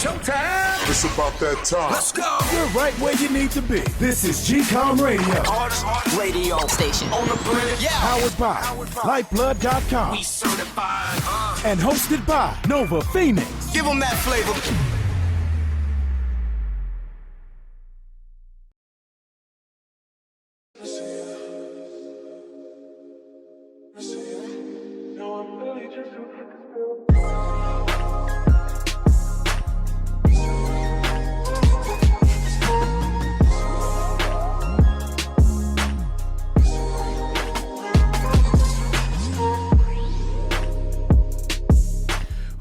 Showtime. It's about that time. Let's go. You're right where you need to be. This is GCOM Radio. Hardest radio station on the planet. Yeah. Powered by Lyfeblood.com. We certified. And hosted by Nova Phoenix. Give them that flavor.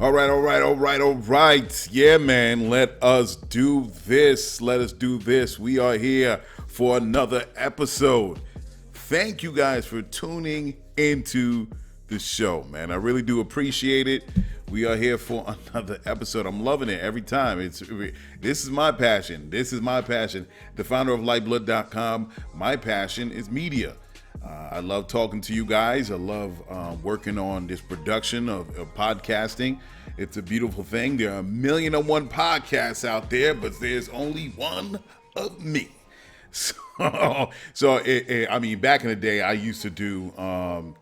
All right. Yeah, man. Let us do this. We are here for another episode. Thank you guys for tuning into the show, man. I really do appreciate it. We are here for another episode. I'm loving it every time. This is my passion. The founder of Lyfeblood.com. My passion is media. I love talking to you guys. I love working on this production of podcasting. It's a beautiful thing. There are 1,000,001 podcasts out there, but there's only one of me. I mean, back in the day, I used to do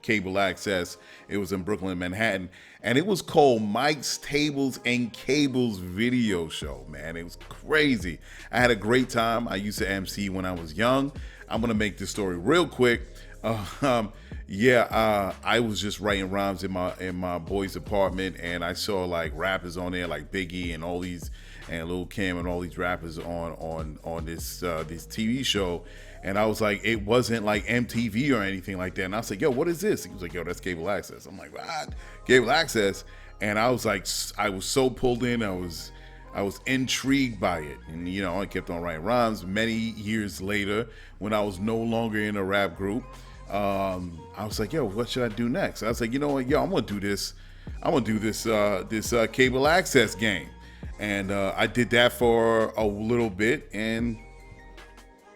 cable access. It was in Brooklyn, Manhattan, and it was called Mike's Tables and Cables Video Show, man. It was crazy. I had a great time. I used to MC when I was young. I'm going to make this story real quick. I was just writing rhymes in my boy's apartment, and I saw like rappers on there like Biggie and all these, and Lil Kim and all these rappers on this TV show, and I was like, it wasn't like MTV or anything like that, and I was like, yo, what is this? He was like, yo, that's cable access. I'm like, what? Cable access? And I was like, I was so pulled in. I was intrigued by it, and I kept on writing rhymes. Many years later, when I was no longer in a rap group, I was like, yo, what should I do next? I was like, you know what, yo, I'm gonna do this cable access game. And I did that for a little bit, and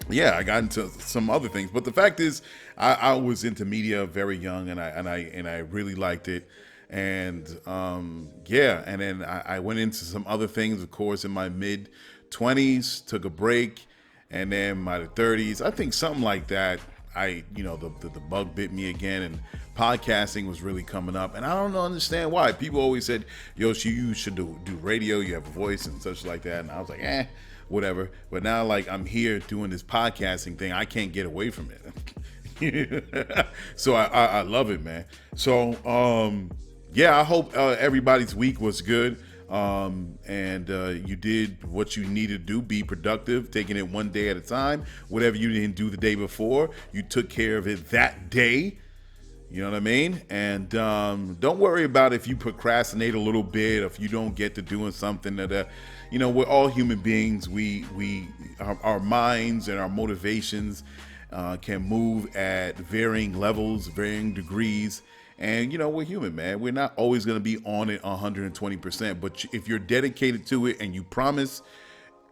yeah, I got into some other things. But the fact is, I was into media very young, and I really liked it. And and then I went into some other things, of course, in my mid-20s, took a break, and then my 30s, I think something like that. The bug bit me again, and podcasting was really coming up, and I don't understand why. People always said, yo, you should do radio, you have a voice and such like that, and I was like, whatever. But now, like, I'm here doing this podcasting thing, I can't get away from it. So I love it, man. So I hope everybody's week was good. And you did what you needed to do, be productive, taking it one day at a time. Whatever you didn't do the day before, you took care of it that day. You know what I mean? And don't worry about if you procrastinate a little bit, if you don't get to doing something that, we're all human beings. Our minds and our motivations can move at varying levels, varying degrees. And, we're human, man. We're not always going to be on it 120%. But if you're dedicated to it and you promise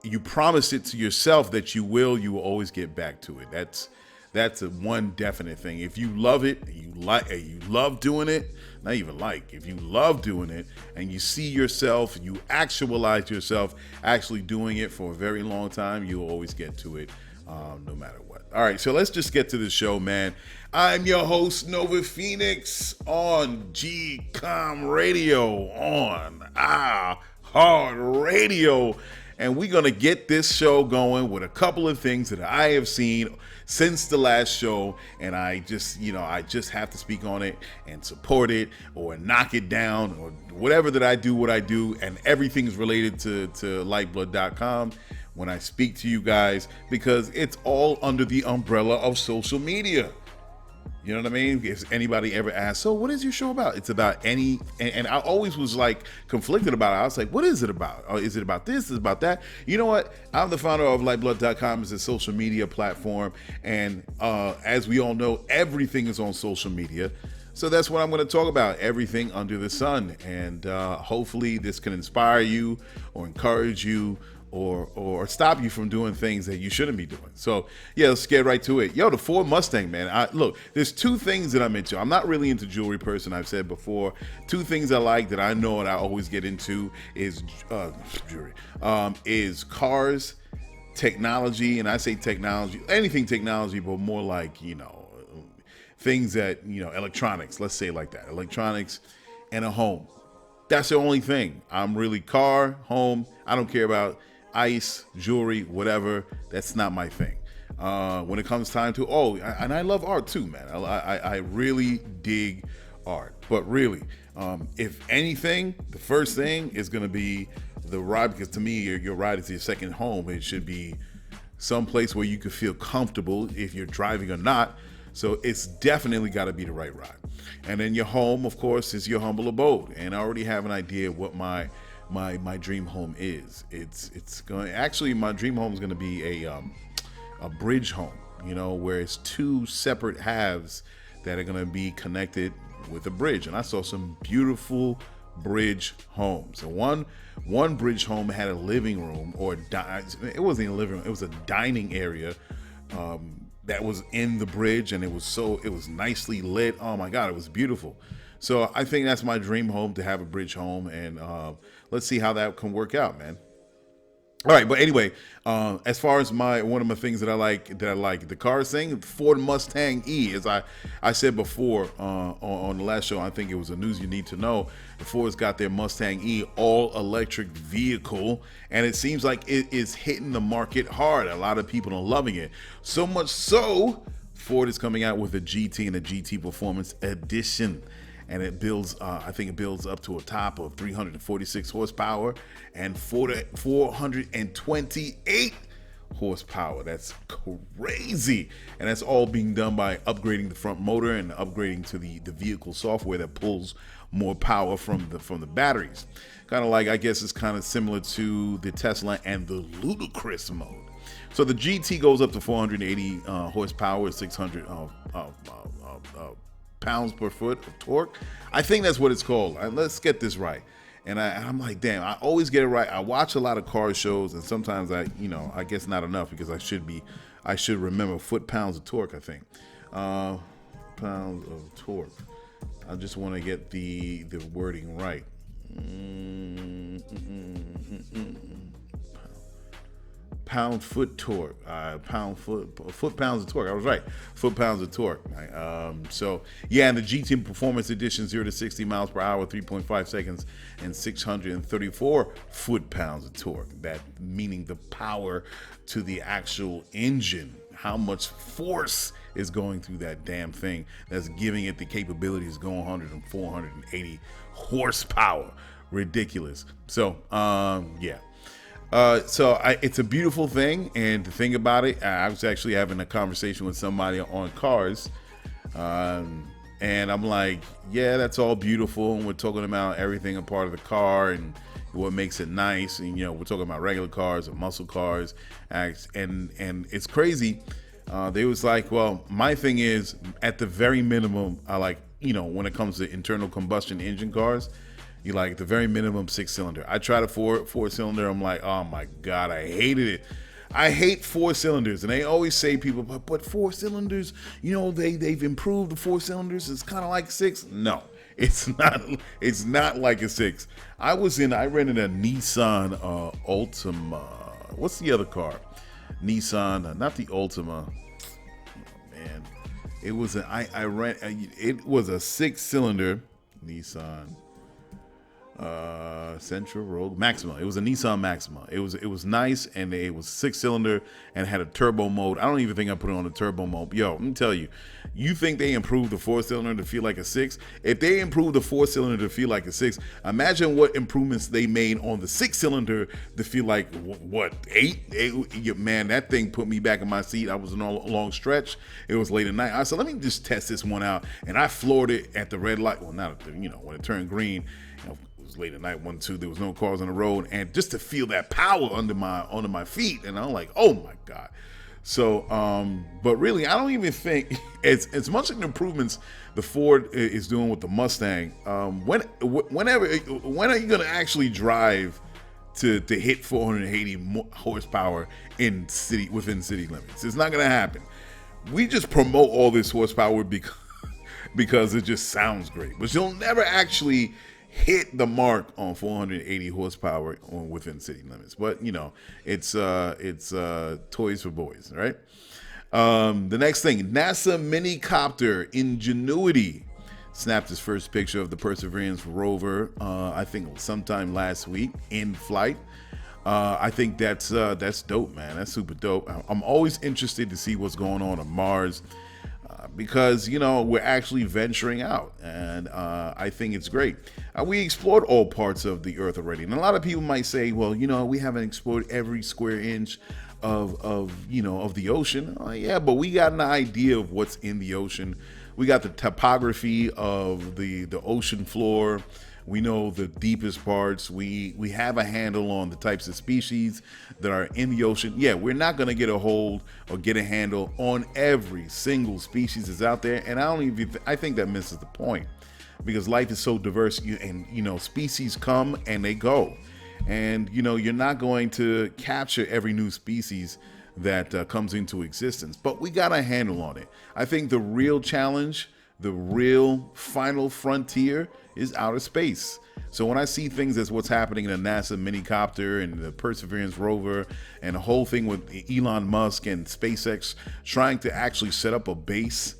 it to yourself that you will always get back to it. That's a one definite thing. If you love it, you love doing it, if you love doing it and you see yourself, you actualize yourself actually doing it for a very long time, you'll always get to it no matter what. All right, so let's just get to the show, man. I'm your host, Nova Phoenix, on GCOM Radio, on iHeartRadio. And we're going to get this show going with a couple of things that I have seen since the last show. And I just have to speak on it and support it or knock it down or whatever that I do, what I do. And everything's related to Lyfeblood.com when I speak to you guys, because it's all under the umbrella of social media. You know what I mean? If anybody ever asks, so what is your show about? It's about and I always was like conflicted about it. I was like, what is it about? Oh, is it about this? Is it about that? You know what? I'm the founder of Lyfeblood.com. It's a social media platform. And as we all know, everything is on social media. So that's what I'm going to talk about, everything under the sun. And hopefully this can inspire you or encourage you or stop you from doing things that you shouldn't be doing. So yeah, let's get right to it. Yo, the Ford Mustang, man. Look, there's two things that I'm into. I'm not really into jewelry person. I've said before. Two things I like that I know and I always get into is jewelry, is cars, technology, and I say technology, anything technology, but more like, things that, electronics, let's say it like that, electronics and a home. That's the only thing. I'm really car, home. I don't care about ice, jewelry, whatever. That's not my thing. When it comes time to, and I love art too, man. I really dig art. But really, if anything, the first thing is going to be the ride, because to me, your ride is your second home. It should be someplace where you could feel comfortable if you're driving or not. So it's definitely got to be the right ride. And then your home, of course, is your humble abode. And I already have an idea what my dream home is. My dream home is going to be a bridge home, where it's two separate halves that are going to be connected with a bridge. And I saw some beautiful bridge homes. And one bridge home had a living room, it wasn't a living room, it was a dining area that was in the bridge, and it was nicely lit. Oh my God, it was beautiful. So I think that's my dream home, to have a bridge home, and let's see how that can work out, man. All right, but anyway, as far as one of my things that I like, the car thing, Ford Mustang E, as I said before on the last show, I think it was a news you need to know. Ford's got their Mustang E all electric vehicle, and it seems like it is hitting the market hard. A lot of people are loving it, so much so Ford is coming out with a GT and a GT Performance Edition. And it builds, I think it builds up to a top of 346 horsepower and 428 horsepower. That's crazy. And that's all being done by upgrading the front motor and upgrading to the vehicle software that pulls more power from the batteries. Kind of like, I guess it's kind of similar to the Tesla and the Ludicrous mode. So the GT goes up to 480 horsepower, 600 pounds per foot of torque. I think that's what it's called. Let's get this right. And I'm like, damn, I always get it right. I watch a lot of car shows, and sometimes I guess not enough, because I should remember foot-pounds of torque, I think. Pounds of torque. I just want to get the wording right. Foot pounds of torque. I was right. Foot pounds of torque. Right? So yeah, and the GT Performance Edition, 0 to 60 miles per hour, 3.5 seconds, and 634 foot pounds of torque. That meaning the power to the actual engine. How much force is going through that damn thing that's giving it the capabilities to go 100 and 480 horsepower. Ridiculous. So yeah. It's a beautiful thing, and the thing about it, I was actually having a conversation with somebody on cars, and I'm like, yeah, that's all beautiful, and we're talking about everything a part of the car and what makes it nice, and we're talking about regular cars and muscle cars, and it's crazy. They was like, well, my thing is, at the very minimum, I like, when it comes to internal combustion engine cars, you like the very minimum 6-cylinder. I tried a four-cylinder. I'm like, oh my God, I hated it. I hate 4 cylinders, and they always say people, but 4 cylinders, they've improved the 4 cylinders. It's kind of like 6. No, it's not. It's not like a 6. I rented a Nissan Altima. What's the other car? Nissan, not the Altima. Oh, man, it was it was a 6-cylinder Nissan. Sentra Rogue Maxima. It was a Nissan Maxima. It was nice, and it was 6-cylinder and had a turbo mode. I don't even think I put it on the turbo mode. Yo, let me tell you, you think they improved the 4-cylinder to feel like a 6? If they improved the 4-cylinder to feel like a 6, imagine what improvements they made on the 6-cylinder to feel like what 8? Man, that thing put me back in my seat. I was on a long stretch. It was late at night. I said, let me just test this one out, and I floored it at the red light. Well, not at the, when it turned green. Late at night, 1, 2, there was no cars on the road, and just to feel that power under my feet, and I'm like, oh my God. So but really, I don't even think it's as much of the improvements the Ford is doing with the Mustang. When are you gonna actually drive to hit 480 horsepower within city limits. It's not going to happen. We just promote all this horsepower because it just sounds great, but you'll never actually hit the mark on 480 horsepower within city limits. But it's toys for boys, right? The next thing, NASA mini-copter Ingenuity snapped his first picture of the Perseverance rover, I think sometime last week, in flight. I think that's dope, man. That's super dope. I'm always interested to see what's going on Mars, because we're actually venturing out, and I think it's great. We explored all parts of the Earth already, and a lot of people might say, well, we haven't explored every square inch of the ocean. Yeah, but we got an idea of what's in the ocean. We got the topography of the ocean floor. We know the deepest parts. We have a handle on the types of species that are in the ocean. Yeah, we're not going to get a hold or get a handle on every single species that's out there. And I think that misses the point, because life is so diverse, and species come and they go. And you're not going to capture every new species that comes into existence, but we got a handle on it. I think the real challenge, the real final frontier, is outer space. So when I see things as what's happening in the NASA mini-copter and the Perseverance rover and the whole thing with Elon Musk and SpaceX trying to actually set up a base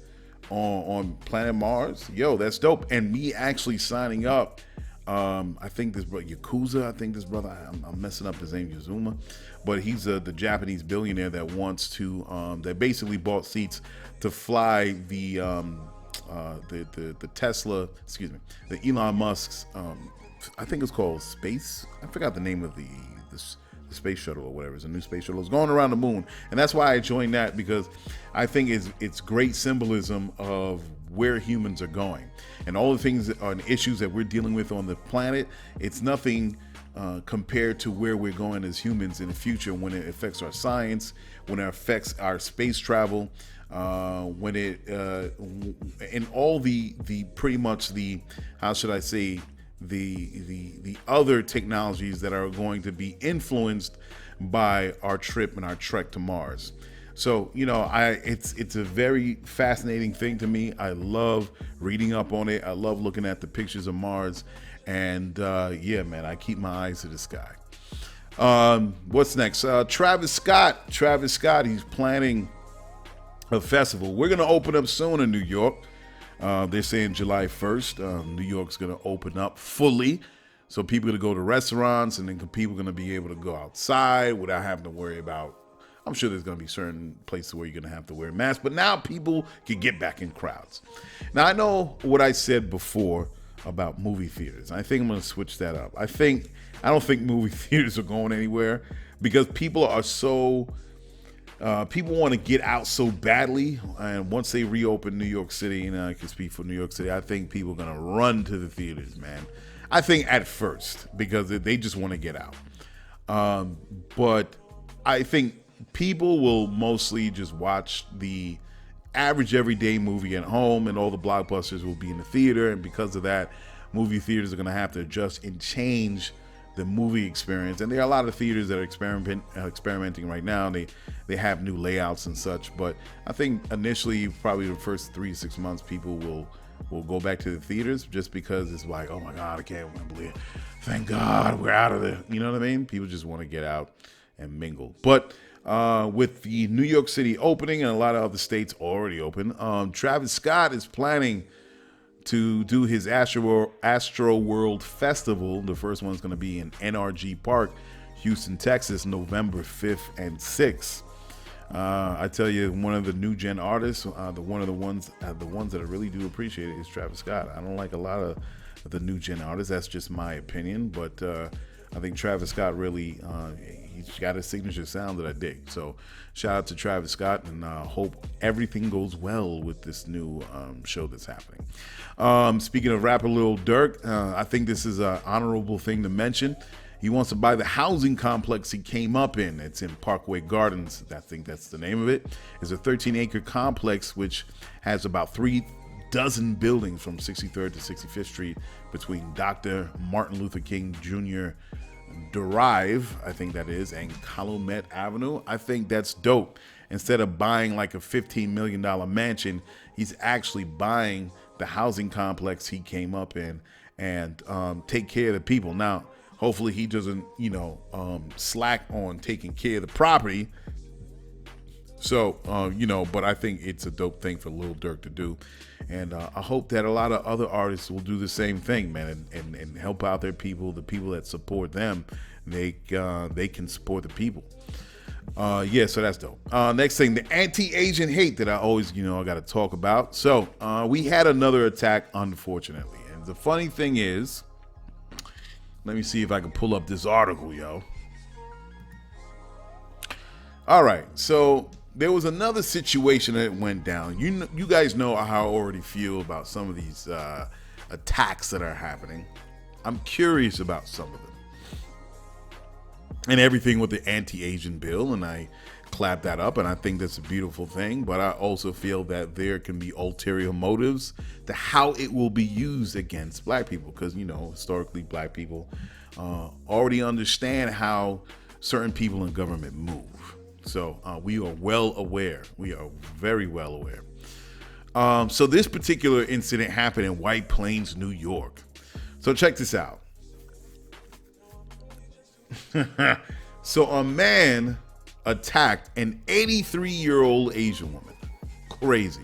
on planet Mars, that's dope. And me actually signing up, I think this brother Yakuza, I'm messing up his name, Yazuma, but he's the Japanese billionaire that wants to that basically bought seats to fly the Tesla, the Elon Musk's, I think it's called Space. I forgot the name of the space shuttle or whatever. It's a new space shuttle. It's going around the moon, and that's why I joined that, because I think it's great symbolism of where humans are going and all the things and issues that we're dealing with on the planet. It's nothing compared to where we're going as humans in the future, when it affects our science, when it affects our space travel, when it and all the pretty much the, how should I say, the other technologies that are going to be influenced by our trip and our trek to Mars. So it's a very fascinating thing to me. I love reading up on it. I love looking at the pictures of Mars, and yeah, man, I keep my eyes to the sky. What's next? Travis Scott, he's planning a festival. We're gonna open up soon in New York. They're saying July 1st. New York's gonna open up fully, so people are gonna go to restaurants, and then people are gonna be able to go outside without having to worry about. I'm sure there's going to be certain places where you're going to have to wear masks, but now people can get back in crowds. Now, I know what I said before about movie theaters. I think I'm going to switch that up. I don't think movie theaters are going anywhere, because people are so, people want to get out so badly. And once they reopen New York City, and I can speak for New York City, I think people are going to run to the theaters, man. I think at first, because they just want to get out. But I think people will mostly just watch the average everyday movie at home, and all the blockbusters will be in the theater. And because of that, movie theaters are going to have to adjust and change the movie experience. And there are a lot of theaters that are experimenting right now. They have new layouts and such. But I think initially, probably the first 3 to 6 months, people will go back to the theaters, just because it's like, oh my God, I can't believe it. Thank God we're out of there. You know what I mean? People just want to get out and mingle. But with the New York City opening and a lot of other states already open, Travis Scott is planning to do his Astro World Festival. The first one's going to be in NRG Park, Houston, Texas, November 5th and 6th. I tell you, one of the new gen artists, the ones that I really do appreciate is Travis Scott. I don't like a lot of the new gen artists. That's just my opinion, but I think Travis Scott really, he's got a signature sound that I dig. So shout out to Travis Scott, and hope everything goes well with this new show that's happening. Speaking of rapper Lil Durk, I think this is an honorable thing to mention. He wants to buy the housing complex he came up in. It's in Parkway Gardens. I think that's the name of it. It's a 13-acre complex which has about 3 dozen buildings from 63rd to 65th Street between Dr. Martin Luther King Jr. Drive, I think that is, and Calumet Avenue. I think that's dope. Instead of buying like a $15 million mansion, he's actually buying the housing complex he came up in and take care of the people. Now, hopefully he doesn't, slack on taking care of the property. So, but I think it's a dope thing for Lil Durk to do. And I hope that a lot of other artists will do the same thing, man, and help out their people, the people that support them. They can support the people. So that's dope. Next thing, the anti-Asian hate that I always, I got to talk about. So we had another attack, unfortunately. And the funny thing is, let me see if I can pull up this article, yo. All right, so there was another situation that went down. You guys know how I already feel about some of these attacks that are happening. I'm curious about some of them. And everything with the anti-Asian bill, and I clap that up, and I think that's a beautiful thing. But I also feel that there can be ulterior motives to how it will be used against black people, because historically black people already understand how certain people in government move. So we are well aware. We are very well aware. So this particular incident happened in White Plains, New York. So check this out. So a man attacked an 83-year-old Asian woman. Crazy.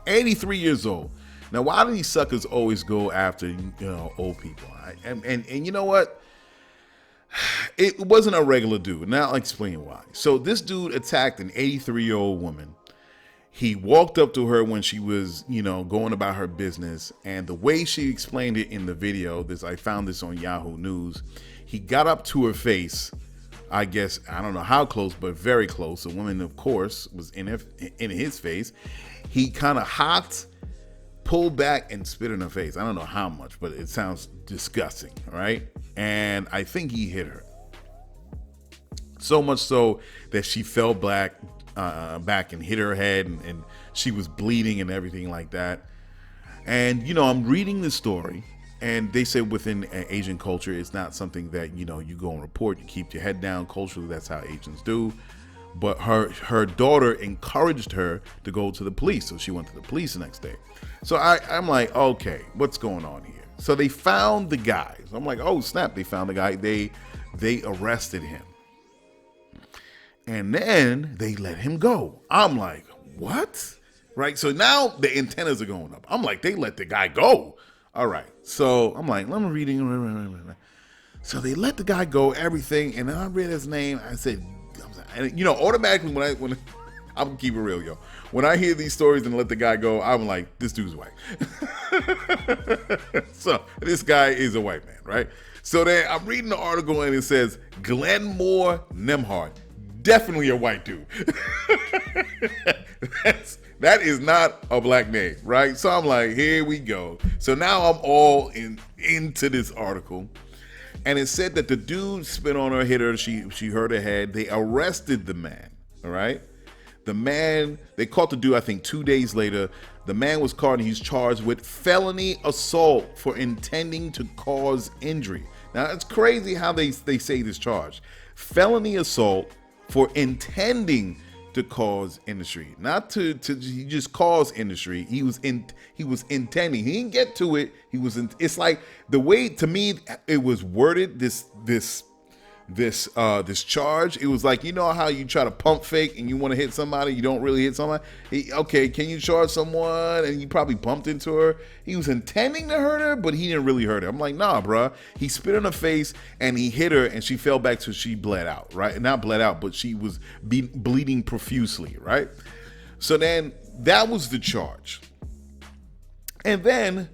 83 years old. Now, why do these suckers always go after old people? And you know what? It wasn't a regular dude. Now I'll explain why. So this dude attacked an 83-year-old woman. He walked up to her when she was, going about her business. And the way she explained it in the video, I found this on Yahoo News. He got up to her face, I guess, I don't know how close, but very close. The woman, of course, was in his face. He kind of hopped, pulled back, and spit in her face. I don't know how much, but it sounds disgusting, right? And I think he hit her. So much so that she fell back and hit her head, and she was bleeding and everything like that. And, I'm reading the story. And they say within Asian culture, it's not something that, you go and report. You keep your head down. Culturally, that's how Asians do. But her daughter encouraged her to go to the police. So she went to the police the next day. So I'm like, okay, what's going on here? So they found the guy. So I'm like, oh, snap, they found the guy. They arrested him. And then they let him go. I'm like, what? Right? So now the antennas are going up. I'm like, they let the guy go. All right. So I'm like, I'm reading. So they let the guy go, everything. And then I read his name. I said, automatically when I'm gonna keep it real, yo. When I hear these stories and let the guy go, I'm like, this dude's white. So this guy is a white man, right? So then I'm reading the article and it says Glenmore Nemhart, definitely a white dude. That is not a black name, right? So I'm like, here we go. So now I'm all into this article. And it said that the dude spit on her, hit her, she hurt her head. They arrested the man, all right? The man, they caught the dude, I think 2 days later. The man was caught and he's charged with felony assault for intending to cause injury. Now, it's crazy how they say this charge. Felony assault for intending to cause industry, not to he just caused industry. He was intending. He didn't get to it. It's like the way, to me, it was worded, this charge. It was like, how you try to pump fake and you want to hit somebody, you don't really hit somebody. Okay, can you charge someone? And you probably bumped into her. He was intending to hurt her, but he didn't really hurt her. I'm like, nah, bruh. He spit on her face and he hit her and she fell back till she bled out, right? Not bled out, but she was bleeding profusely, right? So then that was the charge. And then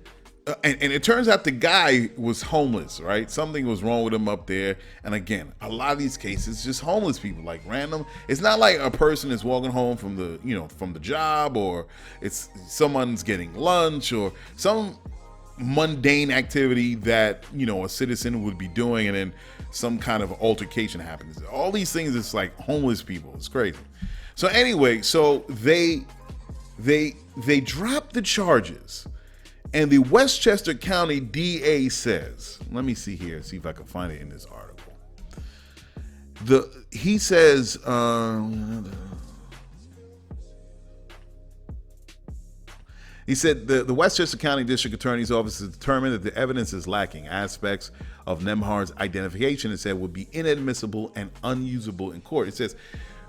and it turns out the guy was homeless, right? Something was wrong with him up there. And again, a lot of these cases, just homeless people, like random. It's not like a person is walking home from the job, or it's someone's getting lunch or some mundane activity that, a citizen would be doing, and then some kind of altercation happens. All these things, it's like homeless people. It's crazy. So anyway, so they dropped the charges. And the Westchester County DA says, let me see here, see if I can find it in this article. He says, he said the Westchester County District Attorney's Office has determined that the evidence is lacking. Aspects of Nemhard's identification, it said, would be inadmissible and unusable in court. It says,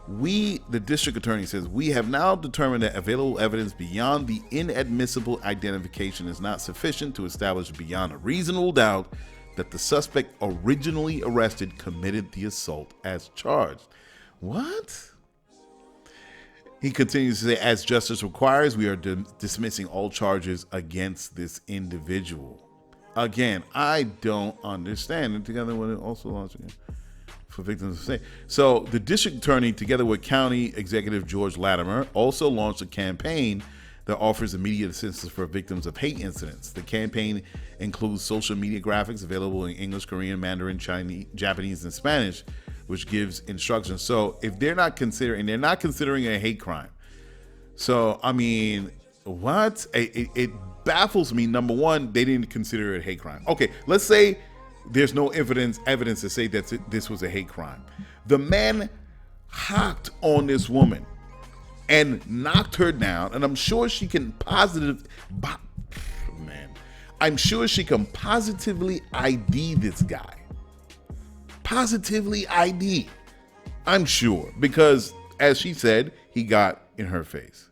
the district attorney says, we have now determined that available evidence beyond the inadmissible identification is not sufficient to establish beyond a reasonable doubt that the suspect originally arrested committed the assault as charged. What? He continues to say, as justice requires, we are dismissing all charges against this individual. Again, I don't understand. And together with it also launching for victims of state. So the district attorney, together with County Executive George Latimer, also launched a campaign that offers immediate assistance for victims of hate incidents. The campaign includes social media graphics available in English, Korean, Mandarin, Chinese, Japanese, and Spanish, which gives instructions. So if they're not considering a hate crime. So, I mean, what? It baffles me. Number one, they didn't consider it a hate crime. Okay, let's say there's no evidence to say that this was a hate crime. The man hopped on this woman and knocked her down, and I'm sure she can positively ID this guy. Positively ID. I'm sure, because as she said, he got in her face.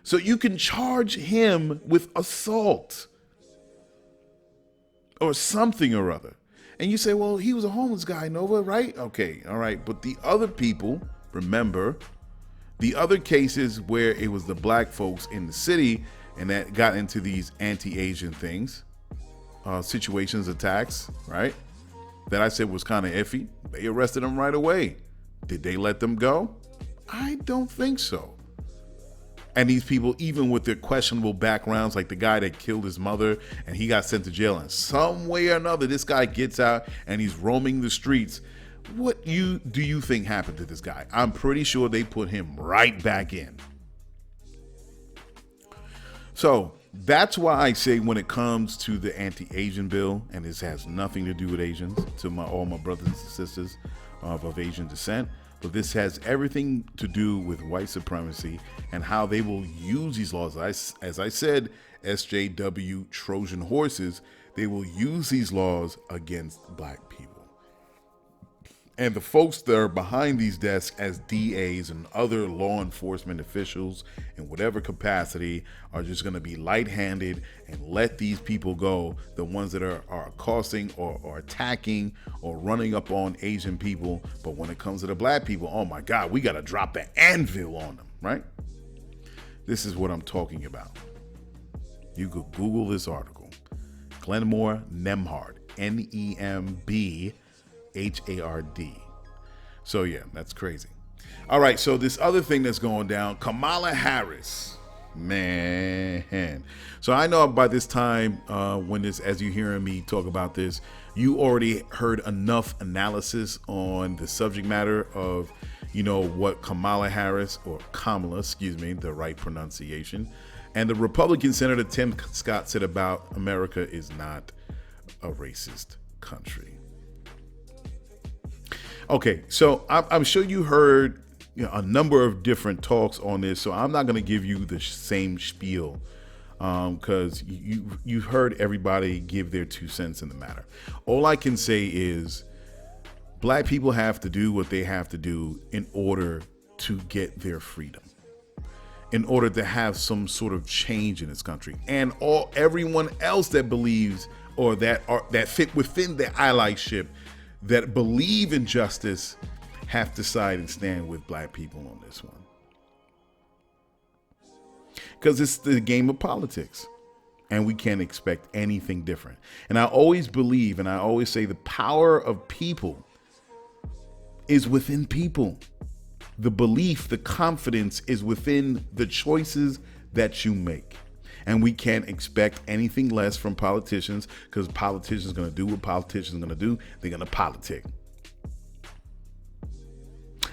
So you can charge him with assault or something or other. And you say, well, he was a homeless guy, Nova, right? Okay, all right. But the other people, remember, the other cases where it was the black folks in the city and that got into these anti-Asian things, situations, attacks, right? That I said was kind of iffy. They arrested them right away. Did they let them go? I don't think so. And these people, even with their questionable backgrounds, like the guy that killed his mother and he got sent to jail, and some way or another, this guy gets out and he's roaming the streets. What do you think happened to this guy? I'm pretty sure they put him right back in. So that's why I say when it comes to the anti-Asian bill, and this has nothing to do with Asians, to all my brothers and sisters of Asian descent, but this has everything to do with white supremacy and how they will use these laws. As I said, SJW Trojan horses, they will use these laws against black people. And the folks that are behind these desks as DAs and other law enforcement officials in whatever capacity are just going to be light-handed and let these people go, the ones that are accosting or attacking or running up on Asian people. But when it comes to the black people, oh my God, we got to drop the anvil on them, right? This is what I'm talking about. You could Google this article. Glenmore Nemhard, Nembhard. So yeah, that's crazy. All right, so this other thing that's going down, Kamala Harris, man. So I know by this time, as you hearing me talk about this, you already heard enough analysis on the subject matter of, what Kamala, the right pronunciation, and the Republican Senator Tim Scott said about America is not a racist country. Okay, so I'm sure you heard a number of different talks on this, so I'm not going to give you the same spiel because you've heard everybody give their 2 cents in the matter. All I can say is black people have to do what they have to do in order to get their freedom, in order to have some sort of change in this country, and everyone else that believes or that fit within the allyship that believe in justice have to side and stand with black people on this one. Because it's the game of politics and we can't expect anything different. And I always believe, and I always say, the power of people is within people. The belief, the confidence is within the choices that you make. And we can't expect anything less from politicians, because politicians are going to do what politicians are going to do. They're going to politic.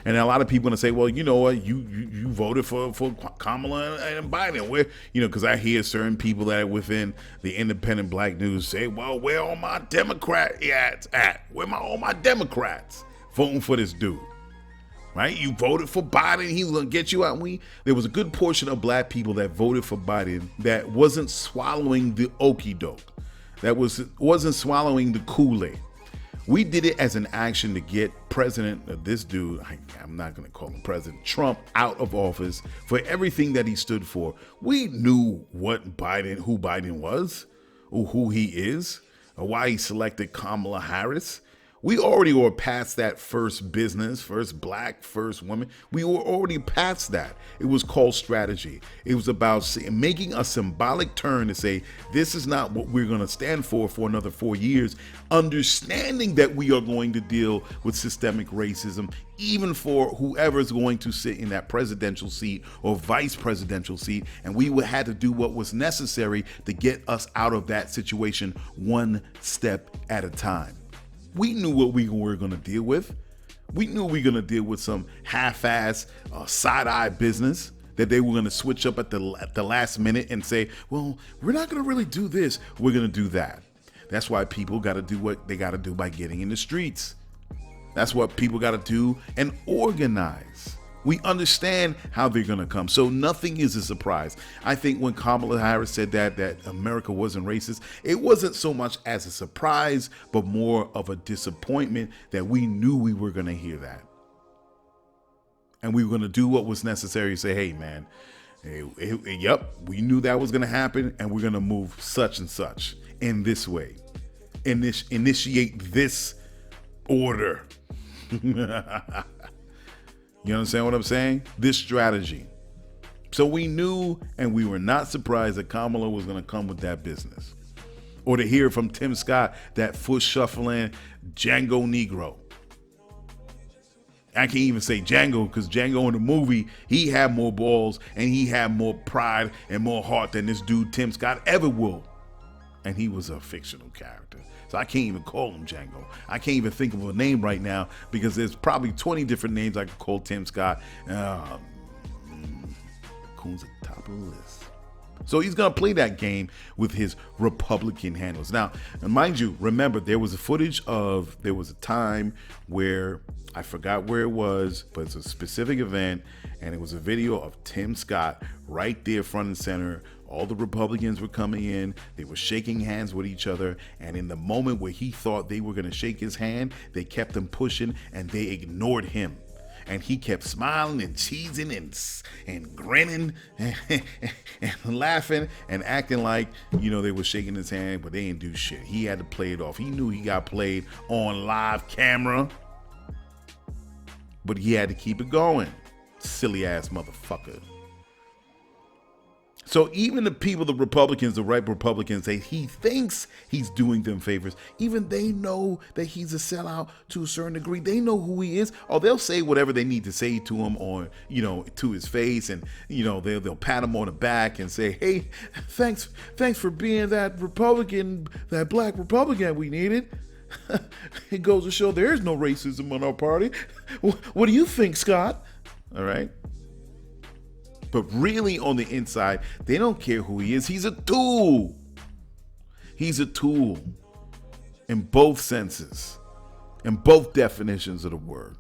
And a lot of people going to say, well, you know what, you voted for Kamala and Biden. Where, because I hear certain people that are within the independent black news say, well, where all my Democrats at? Where all my Democrats voting for this dude? Right? You voted for Biden, he's going to get you out. There was a good portion of black people that voted for Biden that wasn't swallowing the okie doke, that wasn't swallowing the Kool-Aid. We did it as an action to get this dude, I'm not going to call him President Trump, out of office for everything that he stood for. We knew who Biden was, or who he is, or why he selected Kamala Harris. We already were past that first black, first woman. We were already past that. It was called strategy. It was about making a symbolic turn to say, this is not what we're going to stand for another 4 years, understanding that we are going to deal with systemic racism, even for whoever's going to sit in that presidential seat or vice presidential seat. And we had to do what was necessary to get us out of that situation one step at a time. We knew what we were going to deal with. We knew we were going to deal with some half-ass side-eye business that they were going to switch up at the last minute and say, well, we're not going to really do this. We're going to do that. That's why people got to do what they got to do by getting in the streets. That's what people got to do and organize. We understand how they're going to come. So nothing is a surprise. I think when Kamala Harris said that America wasn't racist, it wasn't so much as a surprise, but more of a disappointment that we knew we were going to hear that. And we were going to do what was necessary to say, hey, man, yep, we knew that was going to happen, and we're going to move such and such in this way. Initiate this order. You understand what I'm saying? This strategy. So we knew, and we were not surprised that Kamala was going to come with that business. Or to hear from Tim Scott, that foot shuffling Django Negro. I can't even say Django, because Django in the movie, he had more balls and he had more pride and more heart than this dude Tim Scott ever will. And he was a fictional character. So I can't even call him Django. I can't even think of a name right now, because there's probably 20 different names I could call Tim Scott. Coon's at the top of the list. So he's going to play that game with his Republican handlers. Now, mind you, remember, there was a time where, I forgot where it was, but it's a specific event, and it was a video of Tim Scott right there front and center. All the Republicans were coming in, they were shaking hands with each other, and in the moment where he thought they were going to shake his hand, they kept him pushing and they ignored him. And he kept smiling and cheesing and grinning and laughing and acting like, they were shaking his hand, but they didn't do shit. He had to play it off. He knew he got played on live camera, but he had to keep it going. Silly ass motherfucker. So even the people, the Republicans, the right Republicans, he thinks he's doing them favors. Even they know that he's a sellout to a certain degree. They know who he is. Or they'll say whatever they need to say to him, or, to his face. And, they'll pat him on the back and say, hey, thanks for being that Republican, that black Republican we needed. It goes to show there is no racism in our party. What do you think, Scott? All right. But really on the inside, they don't care who he is. He's a tool. He's a tool in both senses, in both definitions of the word.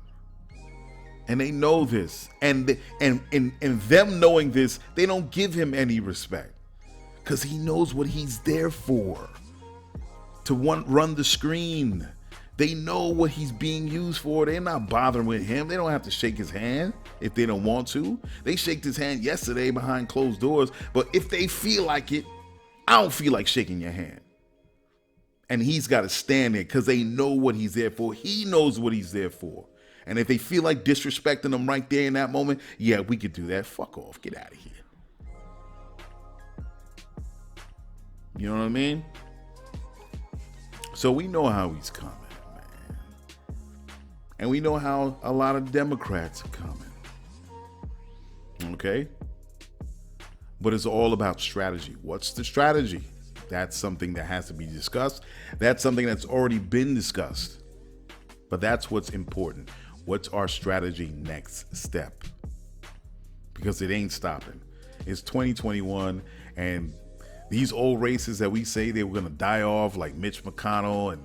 And they know this. And them knowing this, they don't give him any respect, because he knows what he's there for. To run the screen. They know what he's being used for. They're not bothering with him. They don't have to shake his hand if they don't want to. They shaked his hand yesterday behind closed doors. But if they feel like it, I don't feel like shaking your hand. And he's got to stand there because they know what he's there for. He knows what he's there for. And if they feel like disrespecting him right there in that moment, yeah, we could do that. Fuck off. Get out of here. You know what I mean? So we know how he's coming. And we know how a lot of Democrats are coming. Okay? But it's all about strategy. What's the strategy? That's something that has to be discussed. That's something that's already been discussed. But that's what's important. What's our strategy next step? Because it ain't stopping. It's 2021, and these old races that we say they were going to die off, like Mitch McConnell and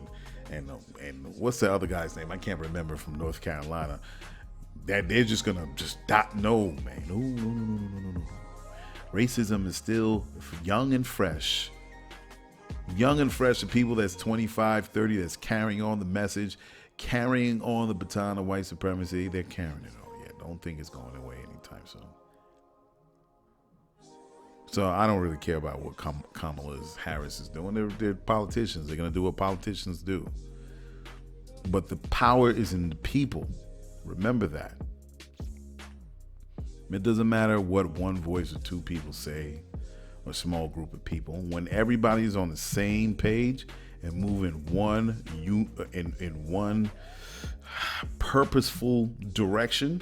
what's the other guy's name? I can't remember, from North Carolina. That they're just going to just die. No, man. No. Racism is still young and fresh. Young and fresh. The people that's 25, 30, that's carrying on the message, carrying on the baton of white supremacy, they're carrying it on. Yeah, don't think it's going away anytime soon. So I don't really care about what Kamala Harris is doing. They're politicians. They're going to do what politicians do. But the power is in the people. Remember that. It doesn't matter what one voice or two people say, or a small group of people. When everybody's on the same page and move in one purposeful direction,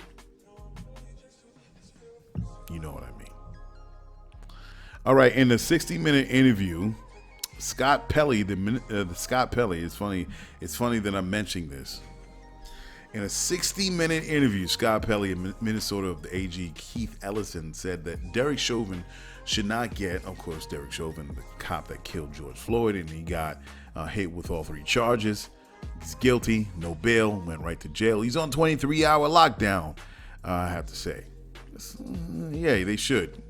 you know what I mean. All right, in the 60-minute interview, Scott Pelley, Scott Pelley, it's funny that I'm mentioning this. In a 60-minute interview, Scott Pelley in Minnesota of the AG Keith Ellison said that Derek Chauvin should not get, of course, Derek Chauvin, the cop that killed George Floyd, and he got hit with all 3 charges. He's guilty, no bail, went right to jail. He's on 23-hour lockdown, I have to say. Yeah, they should.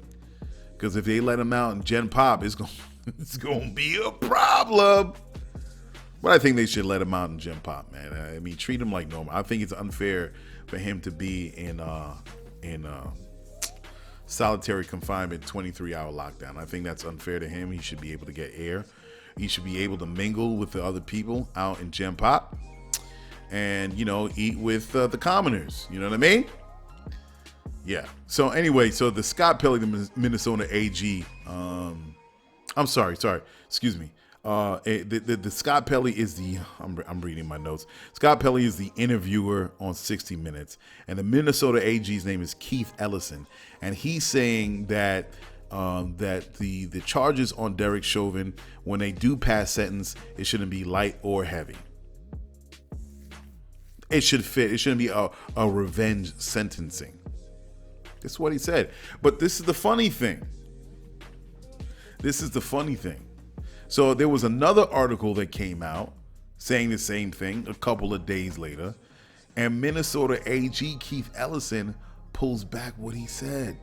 Because if they let him out in Gen Pop, it's going to be a problem. But I think they should let him out in Gen Pop, man. I mean, treat him like normal. I think it's unfair for him to be in solitary confinement, 23-hour lockdown. I think that's unfair to him. He should be able to get air. He should be able to mingle with the other people out in Gen Pop and, eat with the commoners. You know what I mean? Yeah. So anyway, so the Scott Pelley, the Minnesota AG, I'm sorry. Excuse me. The Scott Pelley is the, I'm reading my notes. Scott Pelley is the interviewer on 60 Minutes, and the Minnesota AG's name is Keith Ellison, and he's saying that the charges on Derek Chauvin, when they do pass sentence, it shouldn't be light or heavy. It should fit. It shouldn't be a revenge sentencing. That's what he said. But this is the funny thing. So there was another article that came out saying the same thing a couple of days later, and Minnesota AG Keith Ellison pulls back what he said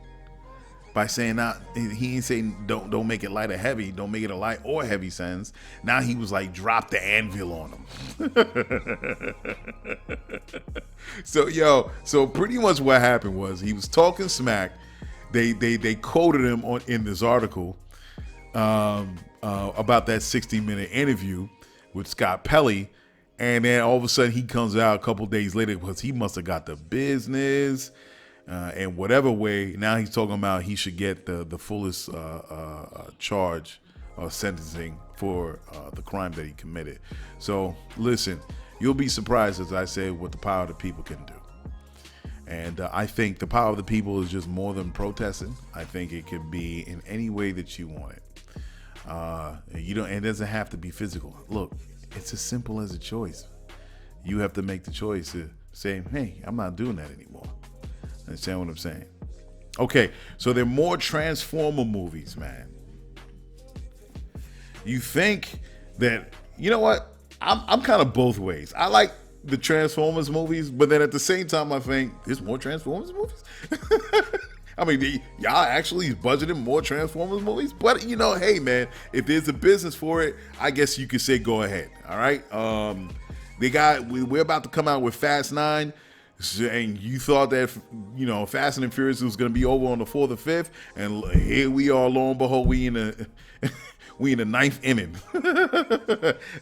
by saying, he ain't saying don't make it light or heavy, don't make it a light or heavy sentence. Now he was like, drop the anvil on him. So pretty much what happened was he was talking smack. They quoted him in this article about that 60-minute interview with Scott Pelley, and then all of a sudden he comes out a couple days later because he must have got the business, and whatever way, now he's talking about he should get the fullest charge or sentencing for the crime that he committed. So listen, you'll be surprised, as I say, what the power of the people can do. And I think the power of the people is just more than protesting. I think it can be in any way that you want it. It doesn't have to be physical. Look, it's as simple as a choice. You have to make the choice to say, hey, I'm not doing that anymore. Understand what I'm saying? Okay, so there are more Transformer movies, man. You think that, you know what? I'm kind of both ways. I like the Transformers movies, but then at the same time, I think there's more Transformers movies. I mean, y'all actually budgeting more Transformers movies, but hey man, if there's a business for it, I guess you could say go ahead. All right. We're about to come out with Fast 9, and you thought that Fast and Furious was going to be over on the 4th or 5th, and here we are. Lo and behold, we in the 9th inning.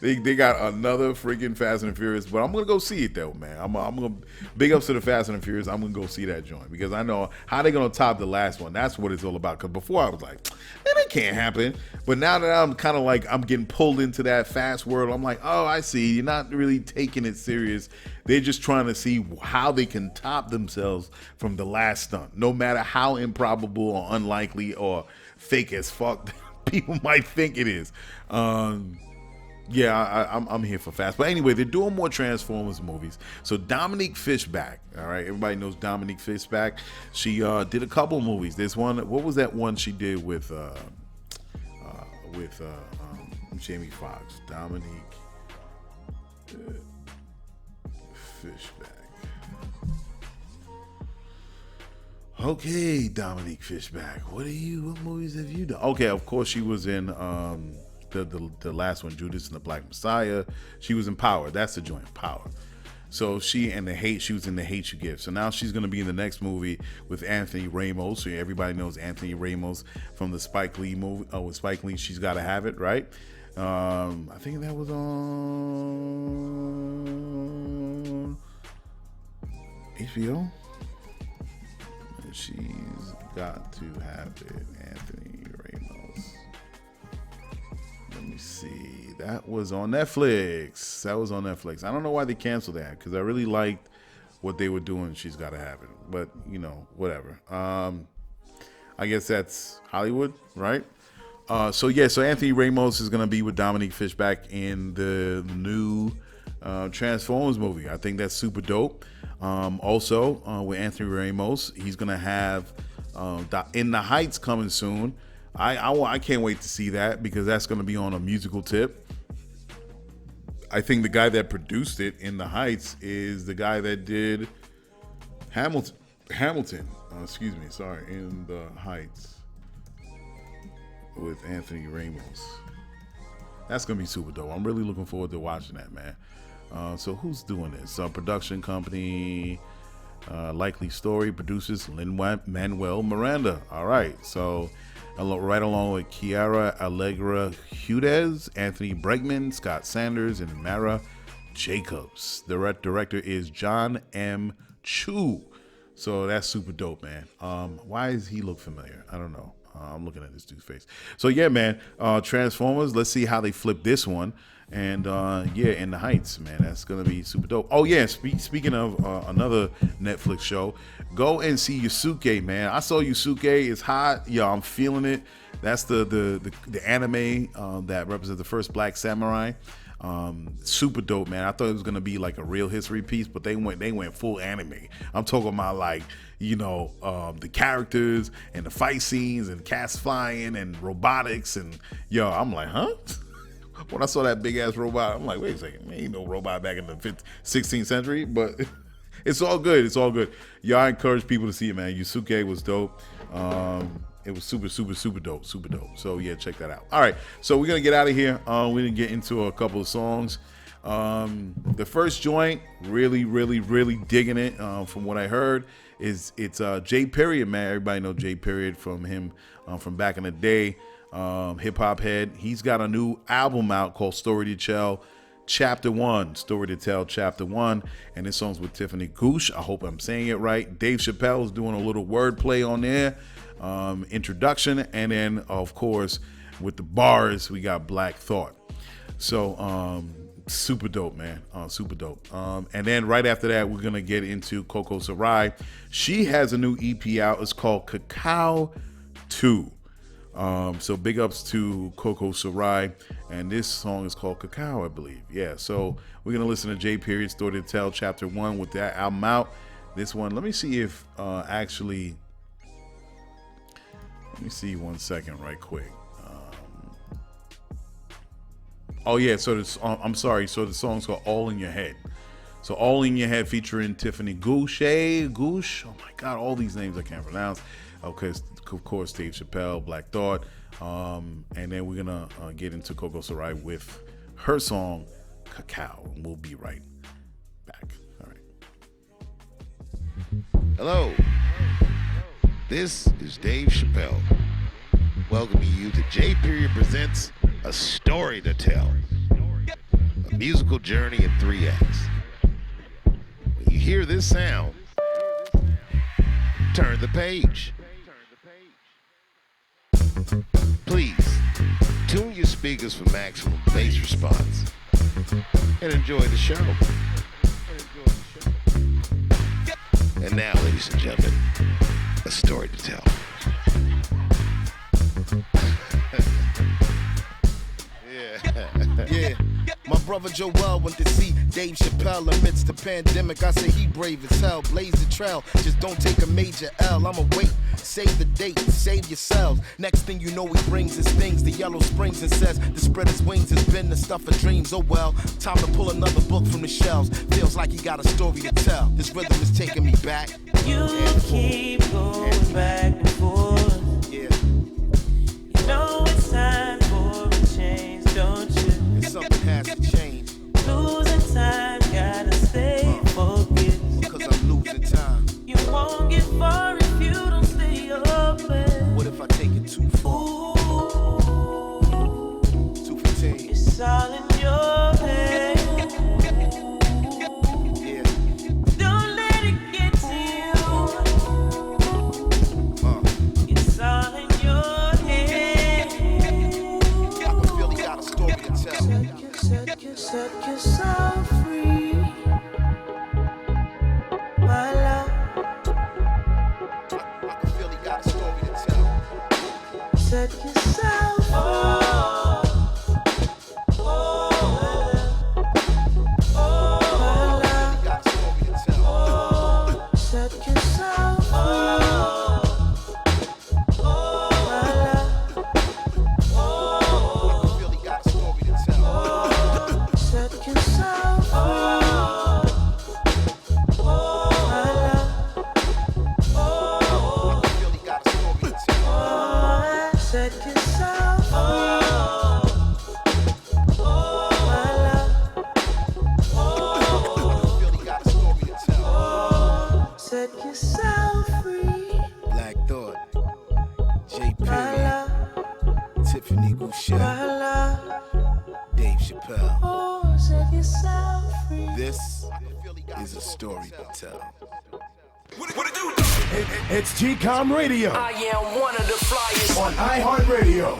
they got another freaking Fast and Furious, but I'm gonna go see it though, man. I'm gonna big ups to the Fast and Furious. I'm gonna go see that joint because I know how they're gonna top the last one. That's what it's all about. Because before I was like, man, that can't happen. But now that I'm kind of like I'm getting pulled into that fast world, I'm like, oh, I see. You're not really taking it serious. They're just trying to see how they can top themselves from the last stunt, no matter how improbable or unlikely or fake as fuck people might think it is. Yeah, I'm here for fast. But anyway, they're doing more Transformers movies. So Dominique Fishback, all right, everybody knows Dominique Fishback. She did a couple movies. There's one. What was that one she did with Jamie Foxx? Dominique Fishback. Okay, Dominique Fishback. What movies have you done? Okay, of course she was in the last one, Judas and the Black Messiah. She was in Power. That's the joint, Power. So she was in The Hate You Give. So now she's going to be in the next movie with Anthony Ramos. So everybody knows Anthony Ramos from the Spike Lee movie. With Spike Lee, She's Gotta Have It, right? I think that was on HBO. She's Got to Have It, Anthony Ramos. Let me see. That was on Netflix. I don't know why they canceled that, because I really liked what they were doing. She's Got to Have It. But, whatever. I guess that's Hollywood, right? So Anthony Ramos is going to be with Dominique Fishback in the new Transformers movie. I think that's super dope. Also, with Anthony Ramos, he's going to have In the Heights coming soon. I can't wait to see that, because that's going to be on a musical tip. I think the guy that produced it, In the Heights, is the guy that did Hamilton. In the Heights with Anthony Ramos. That's going to be super dope. I'm really looking forward to watching that, man. So who's doing this? Production company, Likely Story, producers Lin-Manuel Miranda. All right. So right along with Kiara Allegra Hudez, Anthony Bregman, Scott Sanders, and Mara Jacobs. The director is John M. Chu. So that's super dope, man. Why does he look familiar? I don't know. I'm looking at this dude's face. So yeah, man, Transformers. Let's see how they flip this one. And In the Heights, man, that's gonna be super dope. Oh yeah, speaking of another Netflix show, go and see Yusuke, man. I saw Yusuke. It's hot. Yo, I'm feeling it. That's the anime that represents the first Black Samurai. Super dope, man. I thought it was gonna be like a real history piece, but they went full anime. I'm talking about the characters and the fight scenes and cats flying and robotics and I'm like, huh? When I saw that big ass robot, I'm like, wait a second, there ain't no robot back in the 16th century, but it's all good. It's all good. I encourage people to see it, man. Yusuke was dope. It was super, super, super dope. Super dope. So yeah, check that out. All right. So we're going to get out of here. We're going to get into a couple of songs. The first joint, really, really, really digging it. From what I heard it's J Period, man. Everybody know J Period from him, from back in the day. Hip hop head. He's got a new album out called Story to Tell Chapter 1. Story to Tell Chapter 1. And this song's with Tiffany Goosh. I hope I'm saying it right. Dave Chappelle is doing a little wordplay on there. Introduction. And then, of course, with the bars, we got Black Thought. So, super dope, man. Super dope. And then right after that, we're going to get into Coco Sarai. She has a new EP out. It's called Cacao 2. So big ups to Coco Sarai, and this song is called Cacao, I believe. Yeah, so we're gonna listen to J Period Story to Tell Chapter 1 with that album out. This one, let me see if let me see 1 second right quick. Oh yeah, so I'm sorry, so the song's called All in Your Head. So All in Your Head featuring Tiffany Goosh. Oh my God, all these names I can't pronounce. Okay, of course, Dave Chappelle, Black Thought. And then we're going to get into Coco Sarai with her song, Cacao. And we'll be right back. All right. Hello. This is Dave Chappelle, welcoming you to J Period Presents A Story to Tell. A musical journey in 3 acts. When you hear this sound, turn the page. Please, tune your speakers for maximum bass response and enjoy the show. And now, ladies and gentlemen, a story to tell. Yeah. brother Joel went to see Dave Chappelle amidst the pandemic. I say he brave as hell, blaze the trail. Just don't take a major L. I'ma wait, save the date, save yourselves. Next thing you know, he brings his things, the yellow springs, and says the spread his wings has been the stuff of dreams. Oh well, time to pull another book from the shelves. Feels like he got a story to tell. This rhythm is taking me back. You keep going back and forth. Yeah. You know it's time for a change, don't you? And something has to change. Losing time, gotta stay focused. Because I'm losing time. You won't get far if you don't stay open. What if I take it too far? Ooh, 215. it's all in your head. Yeah. Don't let it get to you. It's all in your head. I can feel he got a story to tell. Set yourself free, my love. I can feel he got a story to tell. Set yourself free. It's GCOM Radio. I am one of the flyers on iHeartRadio.